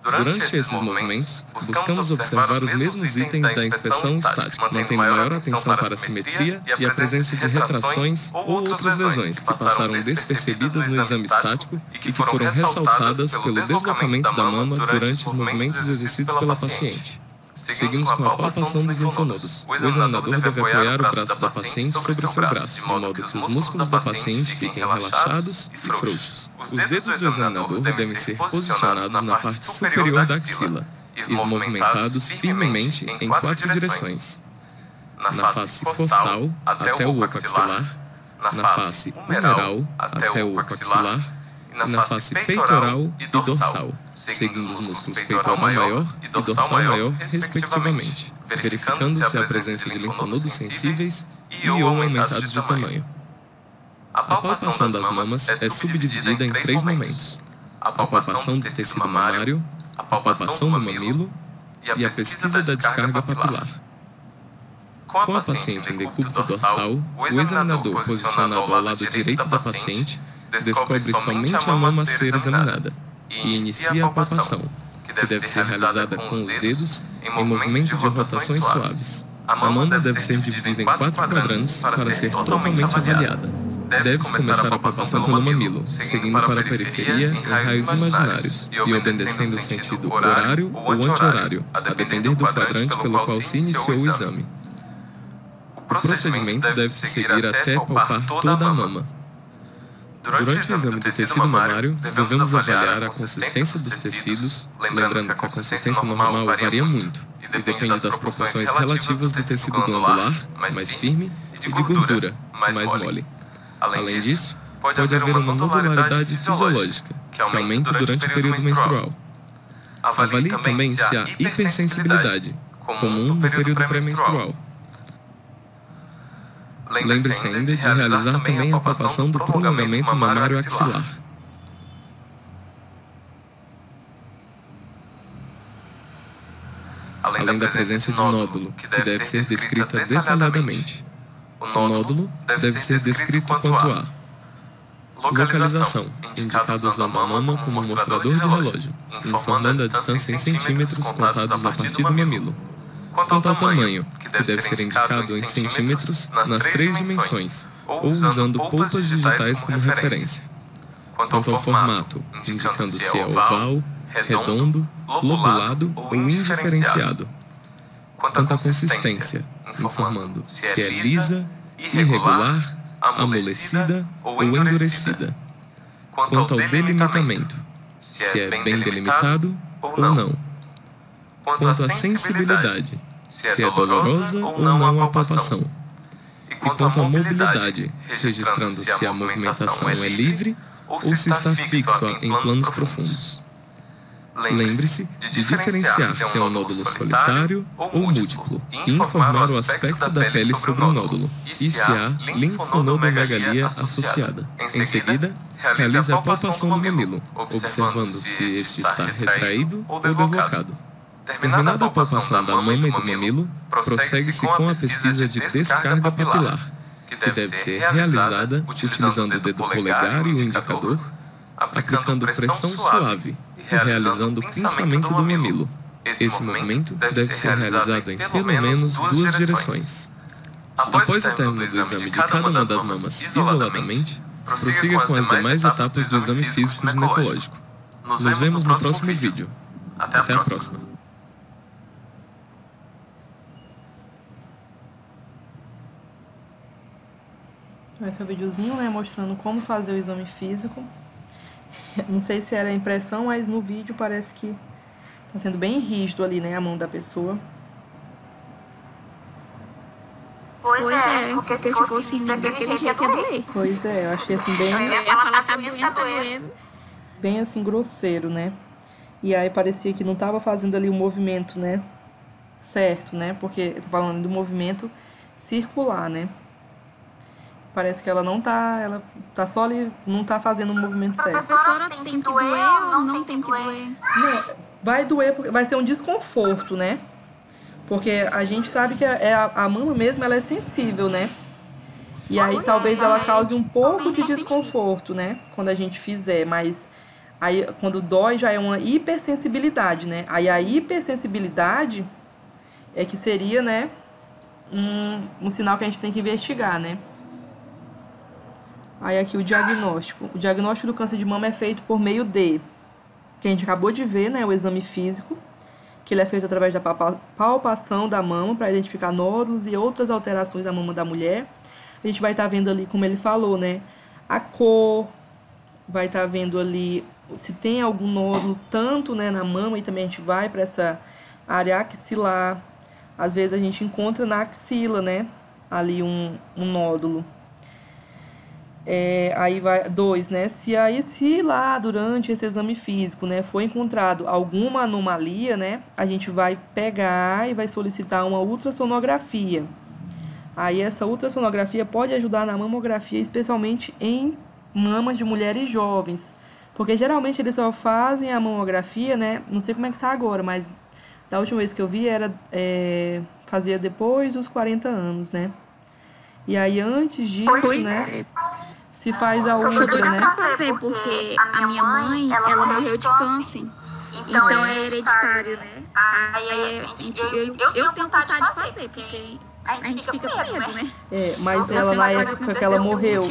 Durante esses movimentos, buscamos observar os mesmos itens da inspeção estática, mantendo maior atenção para a simetria e a presença de retrações ou outras lesões que passaram despercebidas no exame estático e que foram ressaltadas pelo deslocamento da mama durante os movimentos exercidos pela paciente. Seguimos com a palpação dos linfonodos. O examinador deve apoiar o braço da paciente sobre o seu braço, de modo que os músculos da paciente fiquem relaxados e frouxos. Os dedos do examinador devem ser posicionados na parte superior da axila e movimentados firmemente em 4 direções: na face costal até o oco axilar, na face humeral até o oco axilar, na face peitoral e dorsal, seguindo os músculos peitoral maior e dorsal maior, respectivamente, verificando se há a presença de linfonodos sensíveis e ou aumentados de tamanho. A palpação das mamas é subdividida em 3 momentos: a palpação do tecido mamário, a palpação do mamilo e a pesquisa da descarga papilar. Com a paciente em decúbito dorsal, o examinador posicionado ao lado direito da paciente descobre somente a mama a ser examinada e inicia a palpação, que deve ser realizada com os dedos em movimento de rotações suaves. A mama deve ser dividida em 4 quadrantes para ser totalmente avaliada. Deve-se começar a palpação pelo mamilo, seguindo para a periferia em raios imaginários e obedecendo o sentido horário ou anti-horário, a depender do quadrante pelo qual se iniciou o exame. O procedimento deve-se seguir até palpar toda a mama. Durante o exame do tecido mamário, devemos avaliar a consistência dos tecidos, lembrando que a consistência normal varia muito e depende das proporções relativas do tecido glandular, mais firme, e de gordura, mais mole. Além disso, pode haver uma nodularidade fisiológica, que aumenta durante o período menstrual. Avalie também se há hipersensibilidade, comum no período pré-menstrual. Lembre-se ainda de realizar também a palpação do prolongamento mamário axilar. Além da presença de nódulo, que deve ser descrita detalhadamente. O nódulo deve ser descrito quanto a localização, indicado usando a mama como um mostrador de relógio, informando a distância em centímetros contados a partir do mamilo. Quanto ao tamanho, que deve ser indicado em centímetros nas 3 dimensões, ou usando polpas digitais como referência. Quanto ao formato, indicando se é oval, redondo, lobulado ou indiferenciado. Quanto à consistência, informando se é lisa, irregular, amolecida ou endurecida. Quanto ao delimitamento, se é bem delimitado ou não. Quanto à sensibilidade, se é dolorosa ou não a palpação. E quanto à mobilidade, registrando se a movimentação é livre ou se está fixo em planos profundos. Lembre-se de diferenciar se é um nódulo solitário ou múltiplo e informar o aspecto da pele sobre o nódulo e se há linfonodomegalia associada. Em seguida, realize a palpação do mamilo, observando se este está retraído ou deslocado. Terminada a palpação da mama e do mamilo, prossegue-se com a pesquisa de descarga papilar, que deve ser realizada utilizando o dedo polegar e o indicador, aplicando pressão suave e realizando o pinçamento do mamilo. Esse movimento deve ser realizado em pelo menos 2 direções. Após o término do exame de cada uma das mamas isoladamente, prossiga com as demais etapas do exame físico ginecológico. Nos vemos no próximo vídeo. Até a próxima. Esse é o videozinho, né, mostrando como fazer o exame físico. Não sei se era impressão, mas no vídeo parece que tá sendo bem rígido ali, né, a mão da pessoa. Pois é, porque se fosse daquele jeito ia doer. Pois é, eu achei assim bem... Eu ia falar, tá doendo. Bem assim, grosseiro, né? E aí parecia que não tava fazendo ali o movimento, né, certo, né? Porque eu tô falando do movimento circular, né? Parece que ela não tá, ela tá só ali, não tá fazendo o movimento certo. Professora, tem que doer ou não tem que doer? Não, vai doer, porque vai ser um desconforto, né? Porque a gente sabe que a mama mesmo, ela é sensível, né? E aí talvez ela cause um pouco de desconforto, né? Quando a gente fizer, mas aí quando dói já é uma hipersensibilidade, né? Aí a hipersensibilidade é que seria, né, um sinal que a gente tem que investigar, né? Aí aqui o diagnóstico. O diagnóstico do câncer de mama é feito por meio de, que a gente acabou de ver, né, o exame físico, que ele é feito através da palpação da mama para identificar nódulos e outras alterações da mama da mulher. A gente vai estar vendo ali, como ele falou, né, a cor, vai estar vendo ali se tem algum nódulo, tanto, né, na mama, e também a gente vai para essa área axilar. Às vezes a gente encontra na axila, né, ali um nódulo. Aí vai 2, né? Se lá durante esse exame físico, né, foi encontrado alguma anomalia, né, a gente vai pegar e vai solicitar uma ultrassonografia. Aí essa ultrassonografia pode ajudar na mamografia, especialmente em mamas de mulheres jovens, porque geralmente eles só fazem a mamografia, né? Não sei como é que tá agora, mas da última vez que eu vi fazia depois dos 40 anos, né? E aí antes disso, né, se faz a outra, né? Pra fazer, porque a minha mãe, ela morreu de câncer. Então é hereditário, né? Aí eu tenho vontade de fazer, porque a gente fica com medo, né? Mas ela, na época que ela morreu,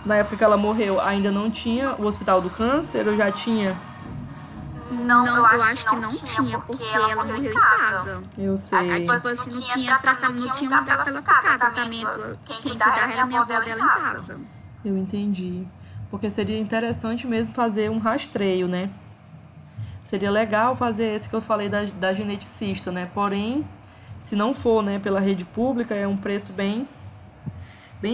na época que ela morreu, ainda não tinha o Hospital do Câncer ou já tinha? Não, eu acho que não tinha, porque ela morreu em casa. Eu sei. Tipo assim, não tinha tratamento, não tinha um lugar pra ela ficar. Tratamento, quem cuidava era a minha avó dela em casa. Eu entendi. Porque seria interessante mesmo fazer um rastreio, né? Seria legal fazer esse que eu falei da geneticista, né? Porém, se não for, né, pela rede pública, é um preço bem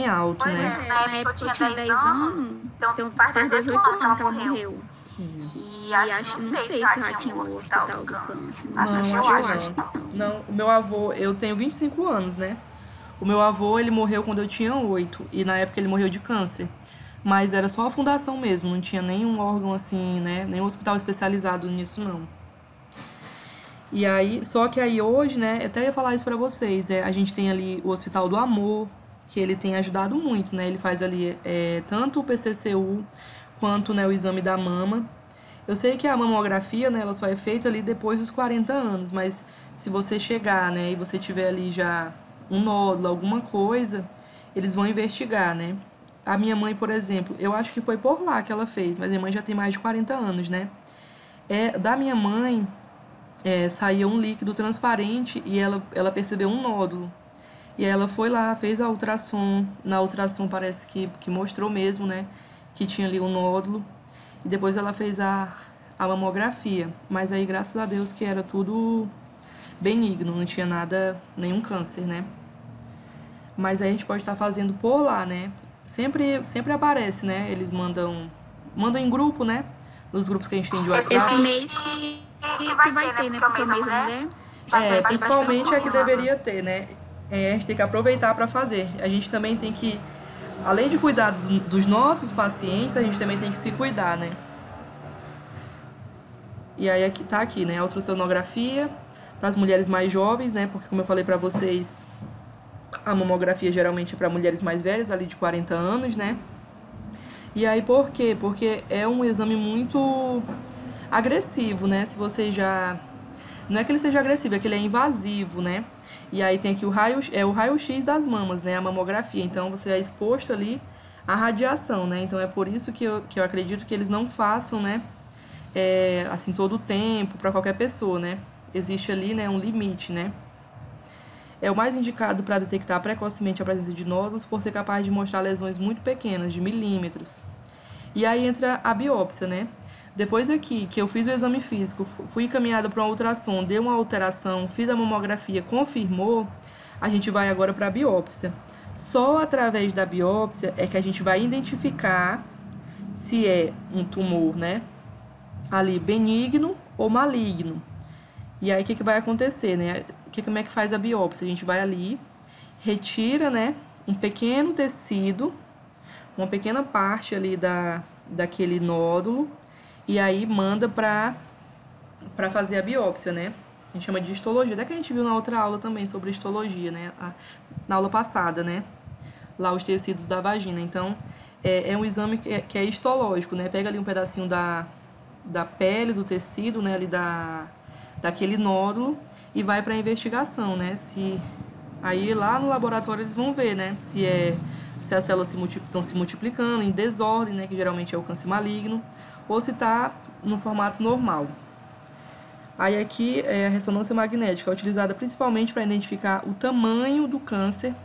alto, né? Na época eu tinha 10 anos, então faz 18 anos que ela morreu. E acho, não sei se já tinha o Hospital do Câncer. Não, o meu avô, eu tenho 25 anos, né? O meu avô, ele morreu quando eu tinha 8, e na época ele morreu de câncer. Mas era só a fundação mesmo, não tinha nenhum órgão assim, né? Nenhum hospital especializado nisso, não. E aí, só que aí hoje, né, eu até ia falar isso pra vocês, a gente tem ali o Hospital do Amor, que ele tem ajudado muito, né? Ele faz ali tanto o PCCU quanto, né, o exame da mama. Eu sei que a mamografia, né, ela só é feita ali depois dos 40 anos, mas se você chegar, né, e você tiver ali já um nódulo, alguma coisa, eles vão investigar, né? A minha mãe, por exemplo, eu acho que foi por lá que ela fez, mas minha mãe já tem mais de 40 anos, né? Da minha mãe, saía um líquido transparente e ela percebeu um nódulo. E aí ela foi lá, fez a ultrassom. Na ultrassom parece que mostrou mesmo, né, que tinha ali um nódulo. E depois ela fez a mamografia. Mas aí, graças a Deus, que era tudo benigno, não tinha nada, nenhum câncer, né? Mas aí a gente pode estar fazendo por lá, né? Sempre aparece, né? Eles mandam em grupo, né? Nos grupos que a gente tem de WhatsApp. Esse mês que vai ter, né? Porque o mês da mulher. Principalmente é que deveria ter, né? A gente tem que aproveitar para fazer. A gente também tem que, além de cuidar dos nossos pacientes, a gente também tem que se cuidar, né? E aí aqui tá aqui, né? A ultrassonografia para as mulheres mais jovens, né? Porque como eu falei para vocês, a mamografia geralmente é para mulheres mais velhas, ali de 40 anos, né? E aí por quê? Porque é um exame muito agressivo, né? Se você já... Não é que ele seja agressivo, é que ele é invasivo, né? E aí tem aqui o raio-x das mamas, né? A mamografia. Então você é exposto ali à radiação, né? Então é por isso que eu acredito que eles não façam, né? Assim, todo o tempo, para qualquer pessoa, né? Existe ali, né, um limite, né? É o mais indicado para detectar precocemente a presença de nódulos por ser capaz de mostrar lesões muito pequenas, de milímetros. E aí entra a biópsia, né? Depois aqui que eu fiz o exame físico, fui encaminhada para uma ultrassom, deu uma alteração, fiz a mamografia, confirmou, a gente vai agora para a biópsia. Só através da biópsia é que a gente vai identificar se é um tumor, né? Ali benigno ou maligno. E aí o que vai acontecer, né? Como é que faz a biópsia? A gente vai ali, retira, né, um pequeno tecido, uma pequena parte ali daquele nódulo, e aí manda para fazer a biópsia, né? A gente chama de histologia. Até que a gente viu na outra aula também sobre histologia, né? Na aula passada, né? Lá os tecidos da vagina. Então, é um exame que é histológico, né? Pega ali um pedacinho da pele, do tecido, né? Ali daquele nódulo e vai para a investigação, né? Aí lá no laboratório eles vão ver, né? Se as células estão se multiplicando em desordem, né? Que geralmente é o câncer maligno, ou se está no formato normal. Aí aqui a ressonância magnética é utilizada principalmente para identificar o tamanho do câncer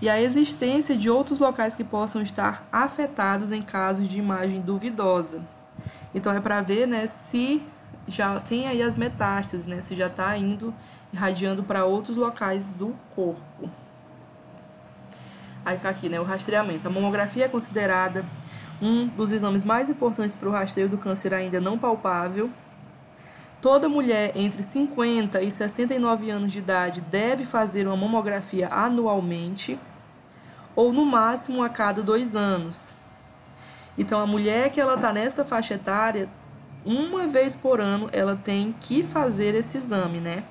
e a existência de outros locais que possam estar afetados em casos de imagem duvidosa. Então é para ver, né, se já tem aí as metástases, né, se já está irradiando para outros locais do corpo. Aí aqui, né, o rastreamento. A mamografia é considerada um dos exames mais importantes para o rastreio do câncer ainda não palpável. Toda mulher entre 50 e 69 anos de idade deve fazer uma mamografia anualmente ou no máximo a cada 2 anos. Então a mulher que ela está nessa faixa etária, uma vez por ano ela tem que fazer esse exame, né?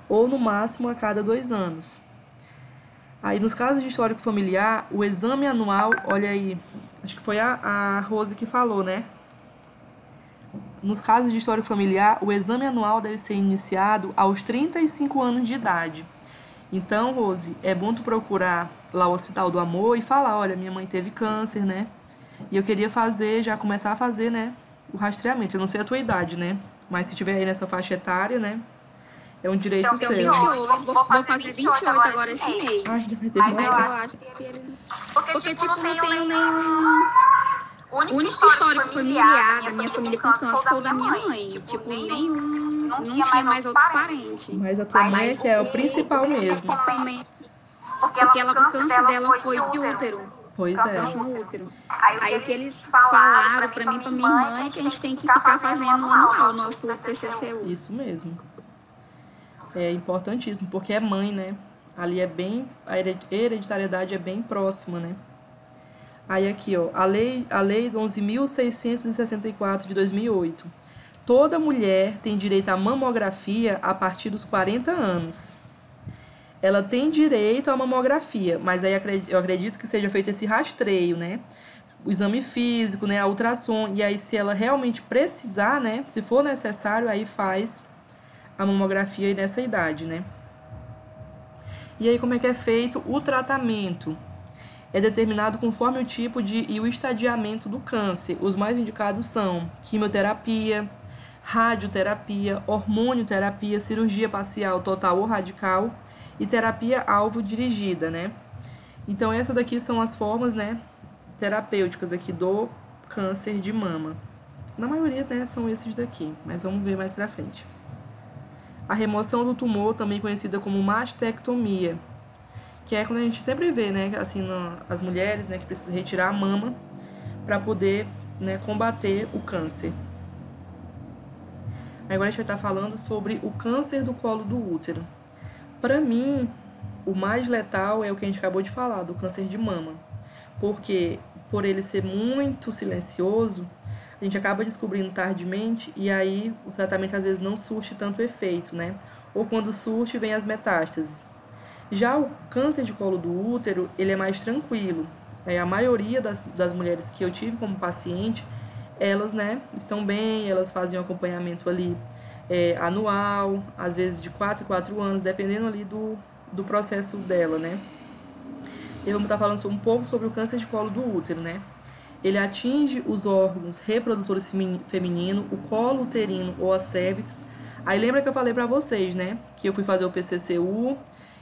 Ou no máximo a cada 2 anos. Aí nos casos de histórico familiar, o exame anual, olha aí, acho que foi a Rose que falou, né? nos casos de histórico familiar, o exame anual deve ser iniciado aos 35 anos de idade. Então, Rose, é bom tu procurar lá o Hospital do Amor e falar, olha, minha mãe teve câncer, né? E eu queria já começar a fazer, né, o rastreamento. Eu não sei a tua idade, né? Mas se tiver aí nessa faixa etária, né, é um direito então, seu. Eu tenho 28, vou fazer 28 agora esse mês. Mas eu acho que eles... Porque, tipo, não tenho nenhum... O único histórico familiar da minha família com câncer foi o da minha mãe. Tipo, nenhum... Não tinha mais outros parentes. Mas a tua mãe é que é o principal mesmo. Porque ela, o câncer dela foi de útero. Pois câncer no útero. Aí o que eles falaram pra mim e pra minha mãe é que a gente tem que ficar fazendo anual o nosso PCCU. Isso mesmo. É importantíssimo, porque é mãe, né? Ali é bem... A hereditariedade é bem próxima, né? Aí aqui, ó, a lei 11.664 de 2008. Toda mulher tem direito à mamografia a partir dos 40 anos. Ela tem direito à mamografia, mas aí eu acredito que seja feito esse rastreio, né? O exame físico, né? A ultrassom. E aí, se ela realmente precisar, né? Se for necessário, aí faz a mamografia aí nessa idade, né? E aí, como é que é feito o tratamento? É determinado conforme o tipo e o estadiamento do câncer. Os mais indicados são quimioterapia, radioterapia, hormonioterapia, cirurgia parcial, total ou radical e terapia alvo dirigida, né? Então, essas daqui são as formas, né, terapêuticas aqui do câncer de mama. Na maioria, né, são esses daqui, mas vamos ver mais pra frente. A remoção do tumor, também conhecida como mastectomia, que é quando a gente sempre vê, né, assim, as mulheres, né, que precisam retirar a mama para poder, né, combater o câncer. Agora a gente vai estar falando sobre o câncer do colo do útero. Para mim, o mais letal é o que a gente acabou de falar, do câncer de mama. Porque, por ele ser muito silencioso, a gente acaba descobrindo tardiamente e aí o tratamento às vezes não surte tanto efeito, né? Ou quando surte, vem as metástases. Já o câncer de colo do útero, ele é mais tranquilo. A maioria das mulheres que eu tive como paciente, elas, né, estão bem, elas fazem um acompanhamento ali anual, às vezes de 4 em 4 anos, dependendo ali do processo dela, né? E vamos estar falando um pouco sobre o câncer de colo do útero, né? Ele atinge os órgãos reprodutores femininos, o colo uterino ou a cérvix. Aí lembra que eu falei pra vocês, né? Que eu fui fazer o PCCU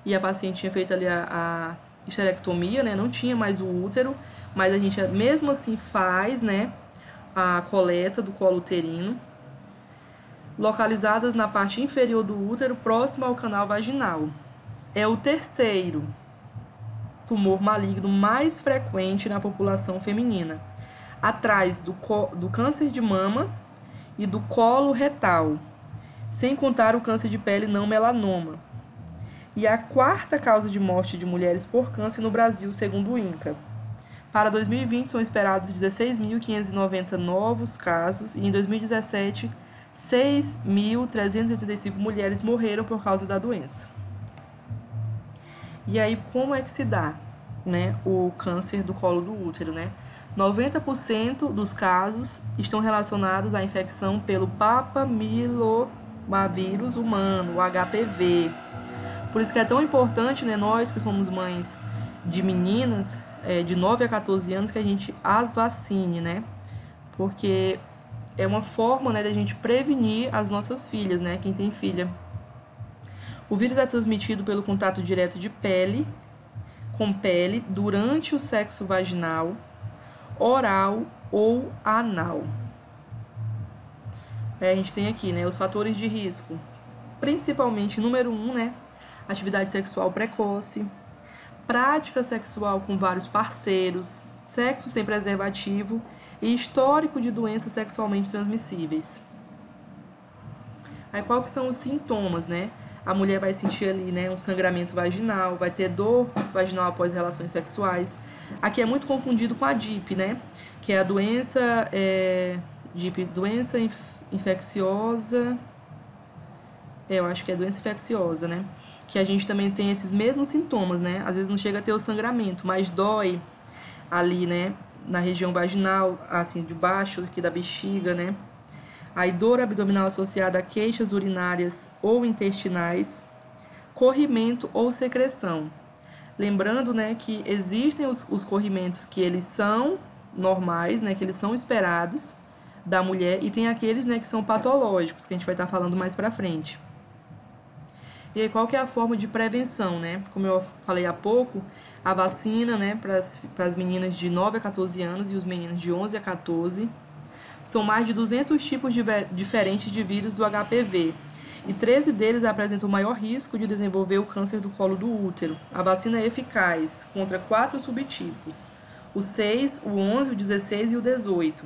e a paciente tinha feito ali a esterectomia, né? Não tinha mais o útero, mas a gente mesmo assim faz, né, a coleta do colo uterino, localizadas na parte inferior do útero, próximo ao canal vaginal. É o terceiro tumor maligno mais frequente na população feminina, atrás do câncer de mama e do colo retal, sem contar o câncer de pele não melanoma. E a quarta causa de morte de mulheres por câncer no Brasil, segundo o INCA. Para 2020, são esperados 16.590 novos casos e em 2017, 6.385 mulheres morreram por causa da doença. E aí, como é que se dá, né, o câncer do colo do útero, né? 90% dos casos estão relacionados à infecção pelo papilomavírus humano, o HPV. Por isso que é tão importante, né, nós que somos mães de meninas de 9 a 14 anos, que a gente as vacine, né? Porque é uma forma, né, da gente prevenir as nossas filhas, né? Quem tem filha. O vírus é transmitido pelo contato direto de pele com pele durante o sexo vaginal, oral ou anal. A gente tem aqui, né, os fatores de risco. Principalmente, número 1, né, atividade sexual precoce, prática sexual com vários parceiros, sexo sem preservativo e histórico de doenças sexualmente transmissíveis. Aí, quais que são os sintomas, né? A mulher vai sentir ali, né, um sangramento vaginal, vai ter dor vaginal após relações sexuais. Aqui é muito confundido com a DIP, né? Que é a doença, DIP, doença infecciosa. Eu acho que é doença infecciosa, né? Que a gente também tem esses mesmos sintomas, né? Às vezes não chega a ter o sangramento, mas dói ali, né, na região vaginal, assim, debaixo aqui da bexiga, né? Aí, dor abdominal associada a queixas urinárias ou intestinais, corrimento ou secreção. Lembrando, né, que existem os corrimentos que eles são normais, né, que eles são esperados da mulher, e tem aqueles, né, que são patológicos, que a gente vai estar falando mais pra frente. E aí, qual que é a forma de prevenção, né? Como eu falei há pouco, a vacina, né, para as meninas de 9 a 14 anos e os meninos de 11 a 14. São mais de 200 tipos diferentes de vírus do HPV. E 13 deles apresentam maior risco de desenvolver o câncer do colo do útero. A vacina é eficaz contra 4 subtipos: o 6, o 11, o 16 e o 18.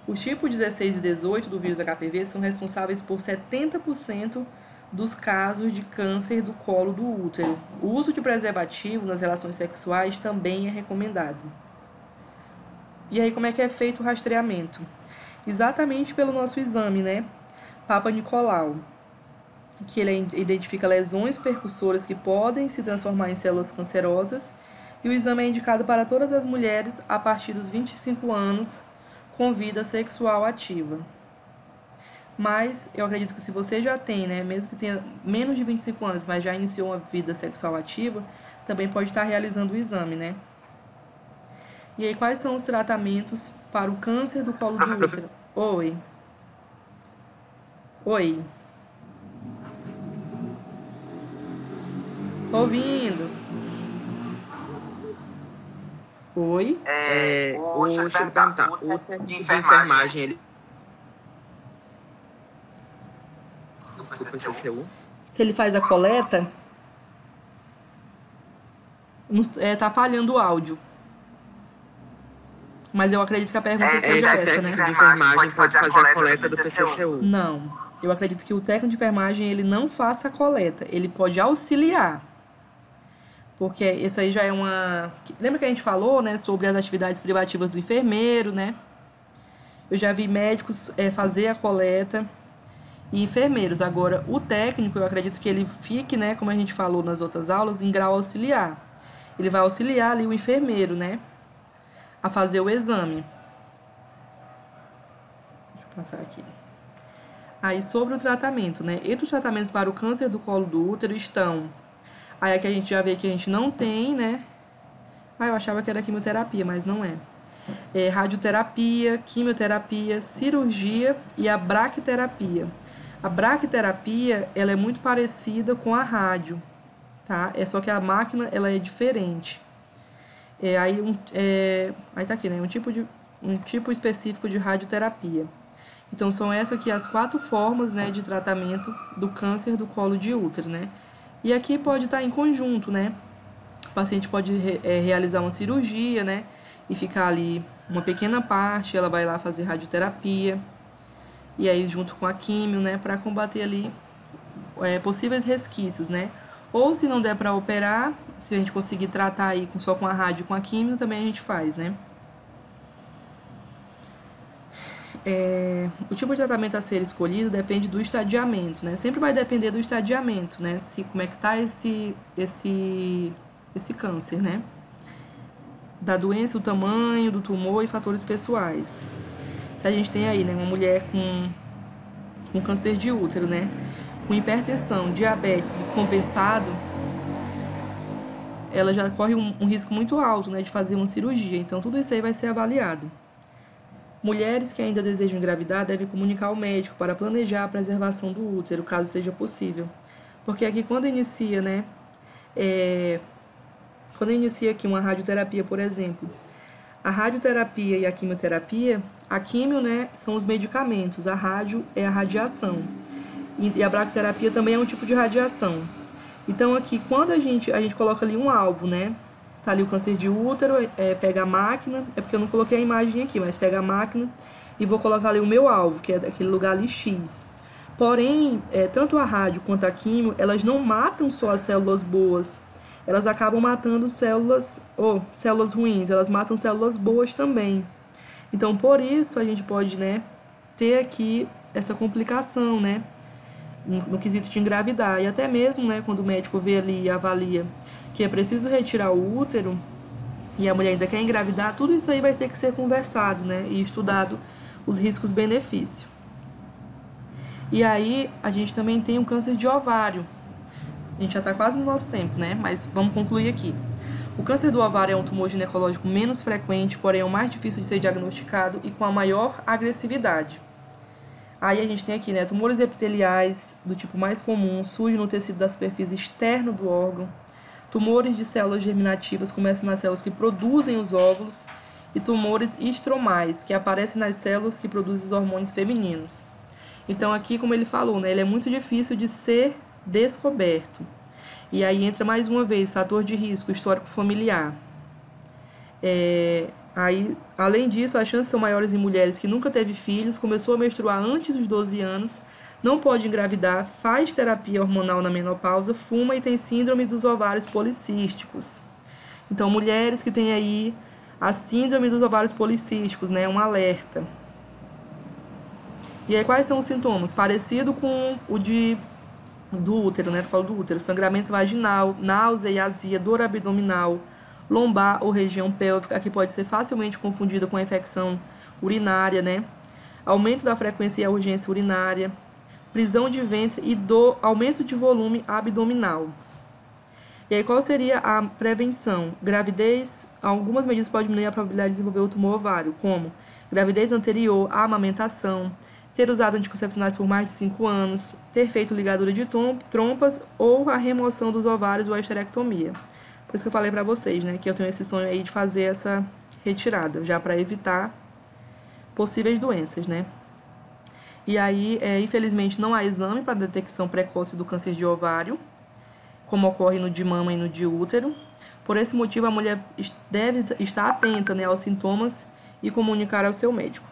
Os tipos 16 e 18 do vírus HPV são responsáveis por 70% dos casos de câncer do colo do útero. O uso de preservativo nas relações sexuais também é recomendado. E aí, como é que é feito o rastreamento? Exatamente pelo nosso exame, né? Papa Nicolau, que ele identifica lesões percussoras que podem se transformar em células cancerosas, e o exame é indicado para todas as mulheres a partir dos 25 anos com vida sexual ativa. Mas eu acredito que se você já tem, né, mesmo que tenha menos de 25 anos, mas já iniciou uma vida sexual ativa, também pode estar realizando o exame, né? E aí, quais são os tratamentos para o câncer do colo do útero? Oi. Oi. Tô ouvindo. Oi. Deixa eu perguntar. O técnico de enfermagem, ele... do PCCU? Se ele faz a coleta, tá falhando o áudio. Mas eu acredito que a pergunta seja essa, né? Esse técnico de enfermagem pode fazer a coleta do PCCU? Não. Eu acredito que o técnico de enfermagem, ele não faça a coleta. Ele pode auxiliar. Porque isso aí já é uma... Lembra que a gente falou, né, sobre as atividades privativas do enfermeiro, né? Eu já vi médicos fazer a coleta e enfermeiros. Agora, o técnico, eu acredito que ele fique, né, como a gente falou nas outras aulas, em grau auxiliar. Ele vai auxiliar ali o enfermeiro, né, a fazer o exame. Deixa eu passar aqui. Aí, sobre o tratamento, né, entre os tratamentos para o câncer do colo do útero estão... Aí aqui a gente já vê que a gente não tem, né? Eu achava que era quimioterapia, mas não é. Radioterapia, quimioterapia, cirurgia e a braquiterapia. A braquiterapia, ela é muito parecida com a rádio, tá? Só que a máquina, ela é diferente. Aí tá aqui, né? Um tipo específico de radioterapia. Então, são essas aqui as 4 formas, né, de tratamento do câncer do colo de útero, né? E aqui pode estar em conjunto, né? O paciente pode realizar uma cirurgia, né? E ficar ali uma pequena parte, ela vai lá fazer radioterapia. E aí, junto com a químio, né? Para combater ali possíveis resquícios, né? Ou se não der para operar, se a gente conseguir tratar aí só com a rádio e com a químio, também a gente faz, né? O tipo de tratamento a ser escolhido depende do estadiamento, né? Sempre vai depender do estadiamento, né? Como é que tá esse câncer, né? Da doença, do tamanho, do tumor e fatores pessoais. A gente tem aí, né, uma mulher com câncer de útero, né? Com hipertensão, diabetes descompensado, ela já corre um risco muito alto, né, de fazer uma cirurgia. Então, tudo isso aí vai ser avaliado. Mulheres que ainda desejam engravidar devem comunicar ao médico para planejar a preservação do útero, caso seja possível. Porque aqui, quando inicia, né, quando inicia aqui uma radioterapia, por exemplo, a radioterapia e a quimioterapia, a quimio, né, são os medicamentos, a rádio é a radiação. E a braquiterapia também é um tipo de radiação. Então, aqui, quando a gente coloca ali um alvo, né, tá ali o câncer de útero, pega a máquina, é porque eu não coloquei a imagem aqui, mas pega a máquina e vou colocar ali o meu alvo, que é aquele lugar ali X. Porém, tanto a rádio quanto a químio, elas não matam só as células boas, elas acabam matando células ruins, elas matam células boas também. Então, por isso, a gente pode, né, ter aqui essa complicação, né, no quesito de engravidar. E até mesmo, né, quando o médico vê ali e avalia que é preciso retirar o útero e a mulher ainda quer engravidar, tudo isso aí vai ter que ser conversado, né, e estudado os riscos-benefícios. E aí, a gente também tem o câncer de ovário. A gente já está quase no nosso tempo, né? Mas vamos concluir aqui. O câncer do ovário é um tumor ginecológico menos frequente, porém é o mais difícil de ser diagnosticado e com a maior agressividade. Aí a gente tem aqui, né? Tumores epiteliais do tipo mais comum, surgem no tecido da superfície externa do órgão. Tumores de células germinativas começam nas células que produzem os óvulos. E tumores estromais, que aparecem nas células que produzem os hormônios femininos. Então aqui, como ele falou, né, ele é muito difícil de ser descoberto. E aí entra mais uma vez, fator de risco, histórico familiar. Aí, além disso, as chances são maiores em mulheres que nunca teve filhos, começou a menstruar antes dos 12 anos, não pode engravidar, faz terapia hormonal na menopausa, fuma e tem síndrome dos ovários policísticos. Então, mulheres que têm aí a síndrome dos ovários policísticos, né, um alerta. E aí, quais são os sintomas? Parecido com o do útero, né, do colo do útero. Sangramento vaginal, náusea e azia, dor abdominal, lombar ou região pélvica, que pode ser facilmente confundida com a infecção urinária, né? Aumento da frequência e a urgência urinária, prisão de ventre e aumento de volume abdominal. E aí, qual seria a prevenção? Gravidez, algumas medidas podem diminuir a probabilidade de desenvolver o tumor ovário, como gravidez anterior, a amamentação, ter usado anticoncepcionais por mais de 5 anos, ter feito ligadura de trompas ou a remoção dos ovários ou a esterectomia. Por isso que eu falei pra vocês, né, que eu tenho esse sonho aí de fazer essa retirada, já para evitar possíveis doenças, né. E aí, infelizmente, não há exame para detecção precoce do câncer de ovário, como ocorre no de mama e no de útero. Por esse motivo, a mulher deve estar atenta, né, aos sintomas e comunicar ao seu médico.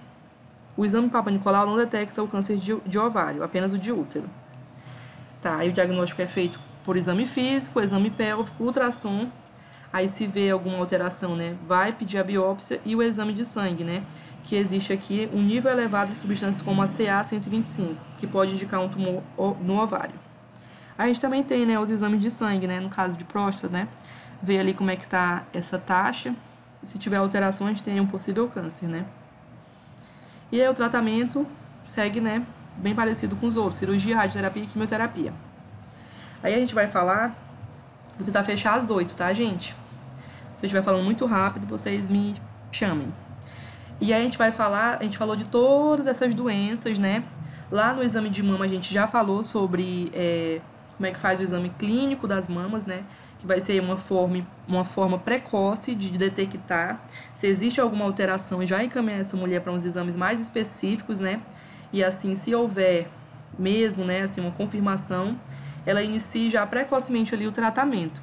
O exame Papa Nicolau não detecta o câncer de ovário, apenas o de útero. Tá, aí o diagnóstico é feito por exame físico, exame pélvico, ultrassom. Aí se vê alguma alteração, né, vai pedir a biópsia e o exame de sangue, né, que existe aqui um nível elevado de substâncias como a CA-125, que pode indicar um tumor no ovário. A gente também tem, né, os exames de sangue, né, no caso de próstata, né, ver ali como é que tá essa taxa, e se tiver alteração a gente tem um possível câncer, né. E aí o tratamento segue, né, bem parecido com os outros, cirurgia, radioterapia e quimioterapia. Aí a gente vai falar, vou tentar fechar às 8, tá, gente? Se eu estiver falando muito rápido, vocês me chamem. E aí a gente vai falar, a gente falou de todas essas doenças, né, lá no exame de mama a gente já falou sobre como é que faz o exame clínico das mamas, né? Que vai ser uma forma precoce de detectar se existe alguma alteração e já encaminhar essa mulher para uns exames mais específicos, né? E assim, se houver mesmo, né, assim, uma confirmação, ela inicie já precocemente ali o tratamento.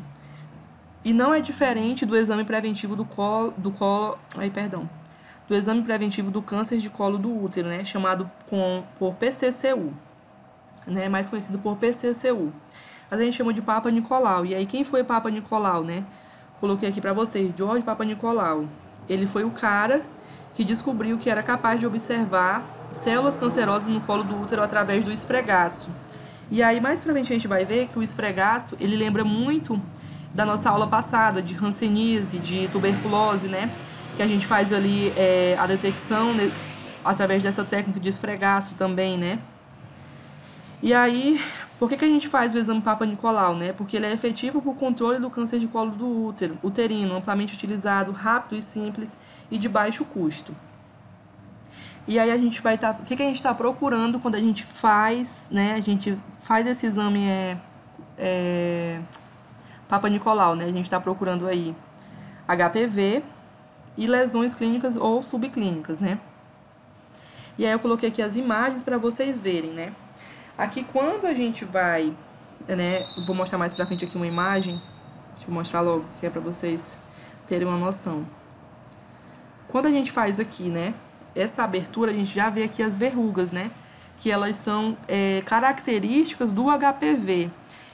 E não é diferente do exame preventivo do exame preventivo do câncer de colo do útero, né? Chamado por PCCU, né? Mais conhecido por PCCU. A gente chama de Papa Nicolau. E aí, quem foi Papa Nicolau, né? Coloquei aqui pra vocês, George Papa Nicolau. Ele foi o cara que descobriu que era capaz de observar células cancerosas no colo do útero através do esfregaço. E aí, mais pra frente, a gente vai ver que o esfregaço, ele lembra muito da nossa aula passada, de hanseníase, de tuberculose, né? Que a gente faz ali a detecção, né, através dessa técnica de esfregaço também, né? E aí, por que a gente faz o exame Papa Nicolau, né? Porque ele é efetivo para o controle do câncer de colo do útero, uterino, amplamente utilizado, rápido e simples e de baixo custo. E aí a gente vai estar... o que a gente está procurando quando a gente faz, né? A gente faz esse exame Papa Nicolau, né? A gente está procurando aí HPV e lesões clínicas ou subclínicas, né? E aí eu coloquei aqui as imagens para vocês verem, né? Aqui quando a gente vai, né? Vou mostrar mais pra frente aqui uma imagem. Deixa eu mostrar logo, que é para vocês terem uma noção. Quando a gente faz aqui, né? Essa abertura, a gente já vê aqui as verrugas, né? Que elas são características do HPV.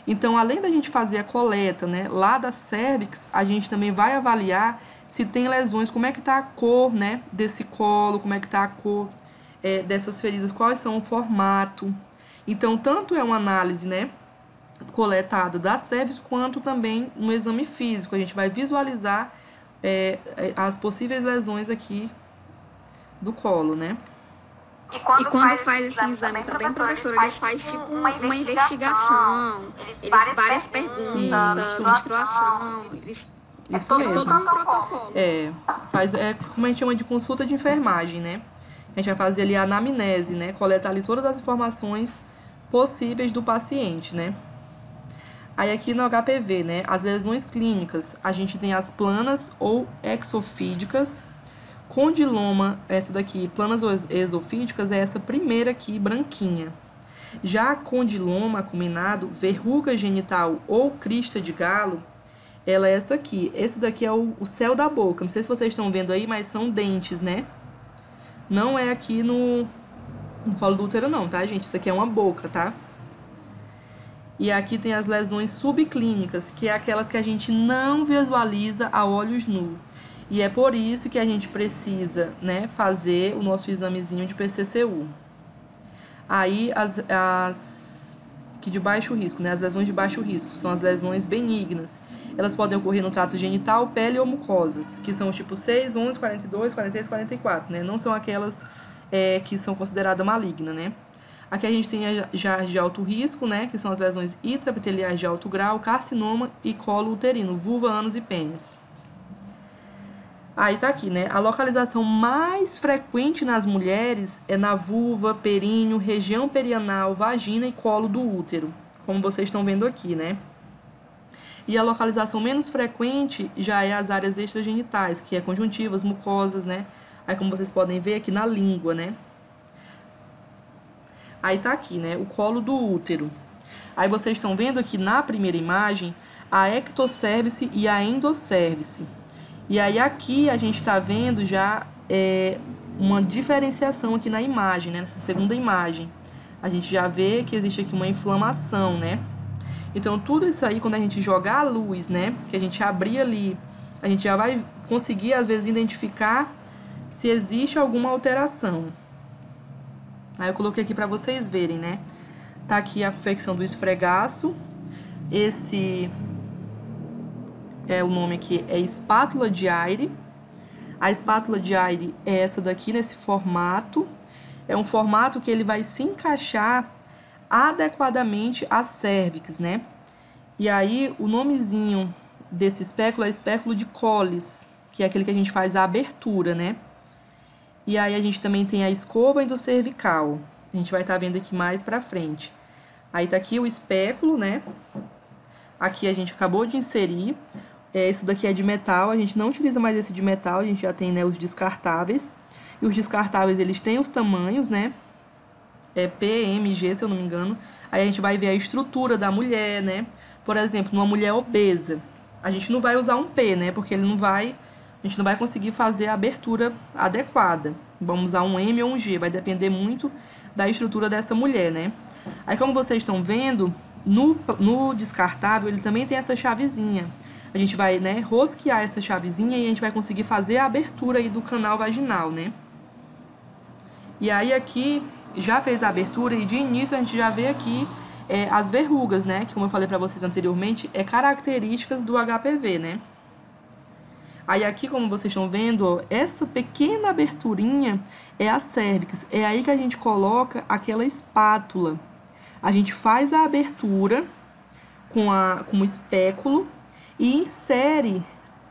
Então, além da gente fazer a coleta, né? Lá da cervix, a gente também vai avaliar se tem lesões, como é que tá a cor, né? Desse colo, como é que tá a cor dessas feridas, quais são o formato. Então, tanto é uma análise, né? Coletada da cervix, quanto também no exame físico. A gente vai visualizar as possíveis lesões aqui do colo, né? E quando faz esse exame também, professor, eles fazem tipo uma investigação, eles várias perguntas, menstruação, eles... Isso mesmo. Todo um protocolo. É como a gente chama de consulta de enfermagem, né? A gente vai fazer ali a anamnese, né? Coletar ali todas as informações possíveis do paciente, né? Aí aqui no HPV, né? As lesões clínicas, a gente tem as planas ou exofídicas. Condiloma, essa daqui, planas ou exofídicas, é essa primeira aqui, branquinha. Já condiloma acuminado, verruga genital ou crista de galo, ela é essa aqui. Esse daqui é o céu da boca. Não sei se vocês estão vendo aí, mas são dentes, né? Não é aqui no colo do útero não, tá, gente? Isso aqui é uma boca, tá? E aqui tem as lesões subclínicas, que é aquelas que a gente não visualiza a olhos nus. E é por isso que a gente precisa, né, fazer o nosso examezinho de PCCU. Aí, as que de baixo risco, né, as lesões de baixo risco, são as lesões benignas. Elas podem ocorrer no trato genital, pele ou mucosas, que são os tipos 6, 11, 42, 43, 44, né? Não são aquelas que são consideradas malignas, né? Aqui a gente tem já as de alto risco, né, que são as lesões intraepiteliais de alto grau, carcinoma e colo uterino, vulva, ânus e pênis. Aí tá aqui, né? A localização mais frequente nas mulheres é na vulva, períneo, região perianal, vagina e colo do útero, como vocês estão vendo aqui, né? E a localização menos frequente já é as áreas extragenitais, que é conjuntivas, mucosas, né? Aí como vocês podem ver aqui na língua, né? Aí tá aqui, né? O colo do útero. Aí vocês estão vendo aqui na primeira imagem a ectocérvice e a endocérvice. E aí aqui a gente está vendo já uma diferenciação aqui na imagem, né? Nessa segunda imagem. A gente já vê que existe aqui uma inflamação, né? Então tudo isso aí, quando a gente jogar a luz, né? Que a gente abrir ali, a gente já vai conseguir, às vezes, identificar se existe alguma alteração. Aí eu coloquei aqui para vocês verem, né? Tá aqui a confecção do esfregaço. Esse... o nome aqui é espátula de Eyre. A espátula de Eyre é essa daqui, nesse formato. É um formato que ele vai se encaixar adequadamente à cérvix, né? E aí, o nomezinho desse espéculo é espéculo de Colles, que é aquele que a gente faz a abertura, né? E aí, a gente também tem a escova endocervical. A gente vai estar vendo aqui mais pra frente. Aí, tá aqui o espéculo, né? Aqui a gente acabou de inserir. Esse daqui é de metal, a gente não utiliza mais esse de metal, a gente já tem, né, os descartáveis. E os descartáveis, eles têm os tamanhos, né? P, M, G, se eu não me engano. Aí a gente vai ver a estrutura da mulher, né? Por exemplo, numa mulher obesa, a gente não vai usar um P, né? Porque a gente não vai conseguir fazer a abertura adequada. Vamos usar um M ou um G, vai depender muito da estrutura dessa mulher, né? Aí, como vocês estão vendo, no descartável, ele também tem essa chavezinha. A gente vai, né, rosquear essa chavezinha e a gente vai conseguir fazer a abertura aí do canal vaginal, né? E aí aqui já fez a abertura e de início a gente já vê aqui as verrugas, né? Que, como eu falei pra vocês anteriormente, características do HPV, né? Aí aqui, como vocês estão vendo, ó, essa pequena aberturinha é a cérvix. É aí que a gente coloca aquela espátula. A gente faz a abertura com o espéculo e insere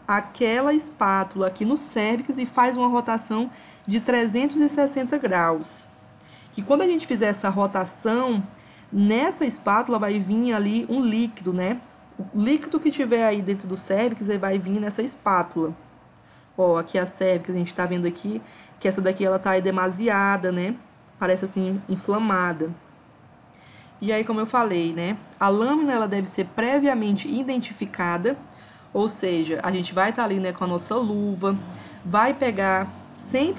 aquela espátula aqui no cérvix e faz uma rotação de 360 graus. E quando a gente fizer essa rotação, nessa espátula vai vir ali um líquido, né? O líquido que tiver aí dentro do cérvix vai vir nessa espátula. Ó, aqui a cérvix, a gente tá vendo aqui que essa daqui ela tá edemasiada, né? Parece assim, inflamada. E aí, como eu falei, né? A lâmina, ela deve ser previamente identificada, ou seja, a gente vai estar ali, né, com a nossa luva, vai pegar, sem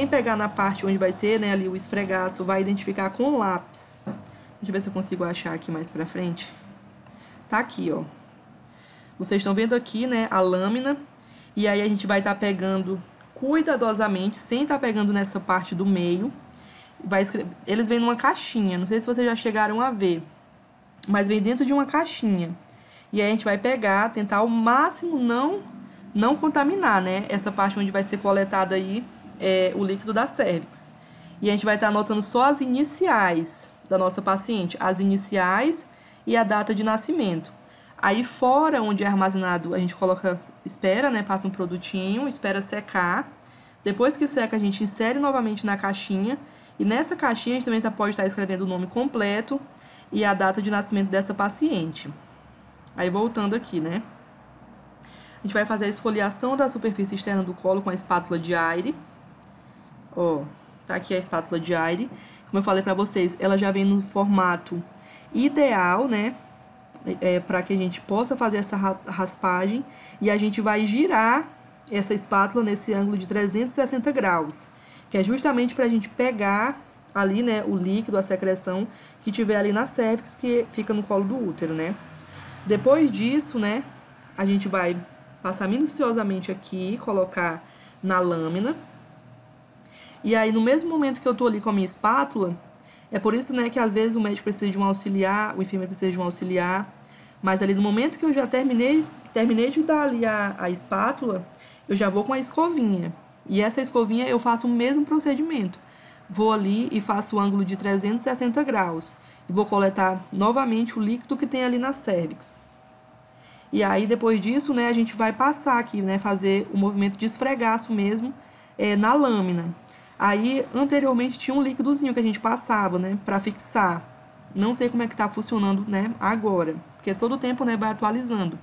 pegar na parte onde vai ter, né, ali o esfregaço, vai identificar com lápis. Deixa eu ver se eu consigo achar aqui mais pra frente. Tá aqui, ó. Vocês estão vendo aqui, né, a lâmina, e aí a gente vai estar pegando cuidadosamente, sem estar pegando nessa parte do meio. Eles vêm numa caixinha, não sei se vocês já chegaram a ver, mas vem dentro de uma caixinha. E aí a gente vai pegar, tentar ao máximo não contaminar, né, essa parte onde vai ser coletado aí o líquido da cérvix. E a gente vai estar anotando só as iniciais da nossa paciente, as iniciais e a data de nascimento. Aí fora onde é armazenado, a gente coloca, espera, né, passa um produtinho, espera secar. Depois que seca, a gente insere novamente na caixinha. E nessa caixinha a gente também pode estar escrevendo o nome completo e a data de nascimento dessa paciente. Aí voltando aqui, né? A gente vai fazer a esfoliação da superfície externa do colo com a espátula de Aire. Ó, tá aqui a espátula de Aire. Como eu falei pra vocês, ela já vem no formato ideal, né? Para que a gente possa fazer essa raspagem. E a gente vai girar essa espátula nesse ângulo de 360 graus. Que é justamente pra gente pegar ali, né, o líquido, a secreção que tiver ali na cervix, que fica no colo do útero, né? Depois disso, né, a gente vai passar minuciosamente aqui, colocar na lâmina. E aí, no mesmo momento que eu tô ali com a minha espátula, é por isso, né, que às vezes o médico precisa de um auxiliar, o enfermeiro precisa de um auxiliar. Mas ali no momento que eu já terminei de dar ali a espátula, eu já vou com a escovinha. E essa escovinha eu faço o mesmo procedimento. Vou ali e faço o ângulo de 360 graus. E vou coletar novamente o líquido que tem ali na cervix. E aí, depois disso, né, a gente vai passar aqui, né, fazer o movimento de esfregaço mesmo na lâmina. Aí, anteriormente, tinha um líquidozinho que a gente passava, né, pra fixar. Não sei como é que tá funcionando, né, agora. Porque todo tempo, né, vai atualizando.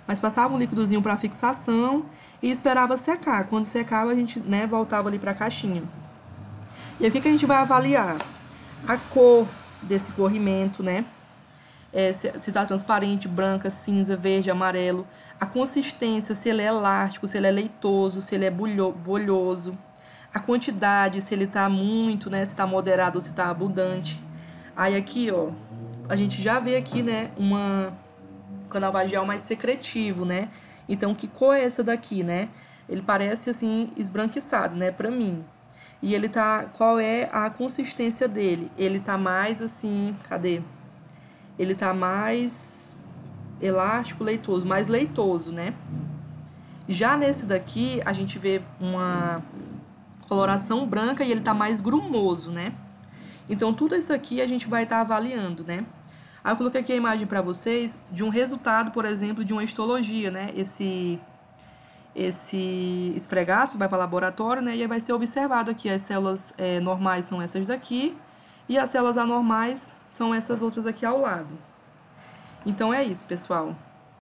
Mas passava um líquidozinho pra fixação e esperava secar. Quando secava, a gente, né, voltava ali pra caixinha. E aí, o que a gente vai avaliar? A cor desse corrimento, né? Se tá transparente, branca, cinza, verde, amarelo. A consistência, se ele é elástico, se ele é leitoso, se ele é bolhoso. A quantidade, se ele tá muito, né? Se tá moderado ou se tá abundante. Aí aqui, ó, a gente já vê aqui, né, canal vaginal mais secretivo, né? Então, que cor é essa daqui, né? Ele parece, assim, esbranquiçado, né, pra mim. E ele tá... Qual é a consistência dele? Ele tá mais, assim... Cadê? Ele tá mais elástico, leitoso. Mais leitoso, né? Já nesse daqui, a gente vê uma coloração branca e ele tá mais grumoso, né? Então, tudo isso aqui a gente vai estar avaliando, né? Aí eu coloquei aqui a imagem para vocês de um resultado, por exemplo, de uma histologia, né? Esse esfregaço vai para o laboratório, né? E aí vai ser observado aqui, as células normais são essas daqui e as células anormais são essas outras aqui ao lado. Então é isso, pessoal.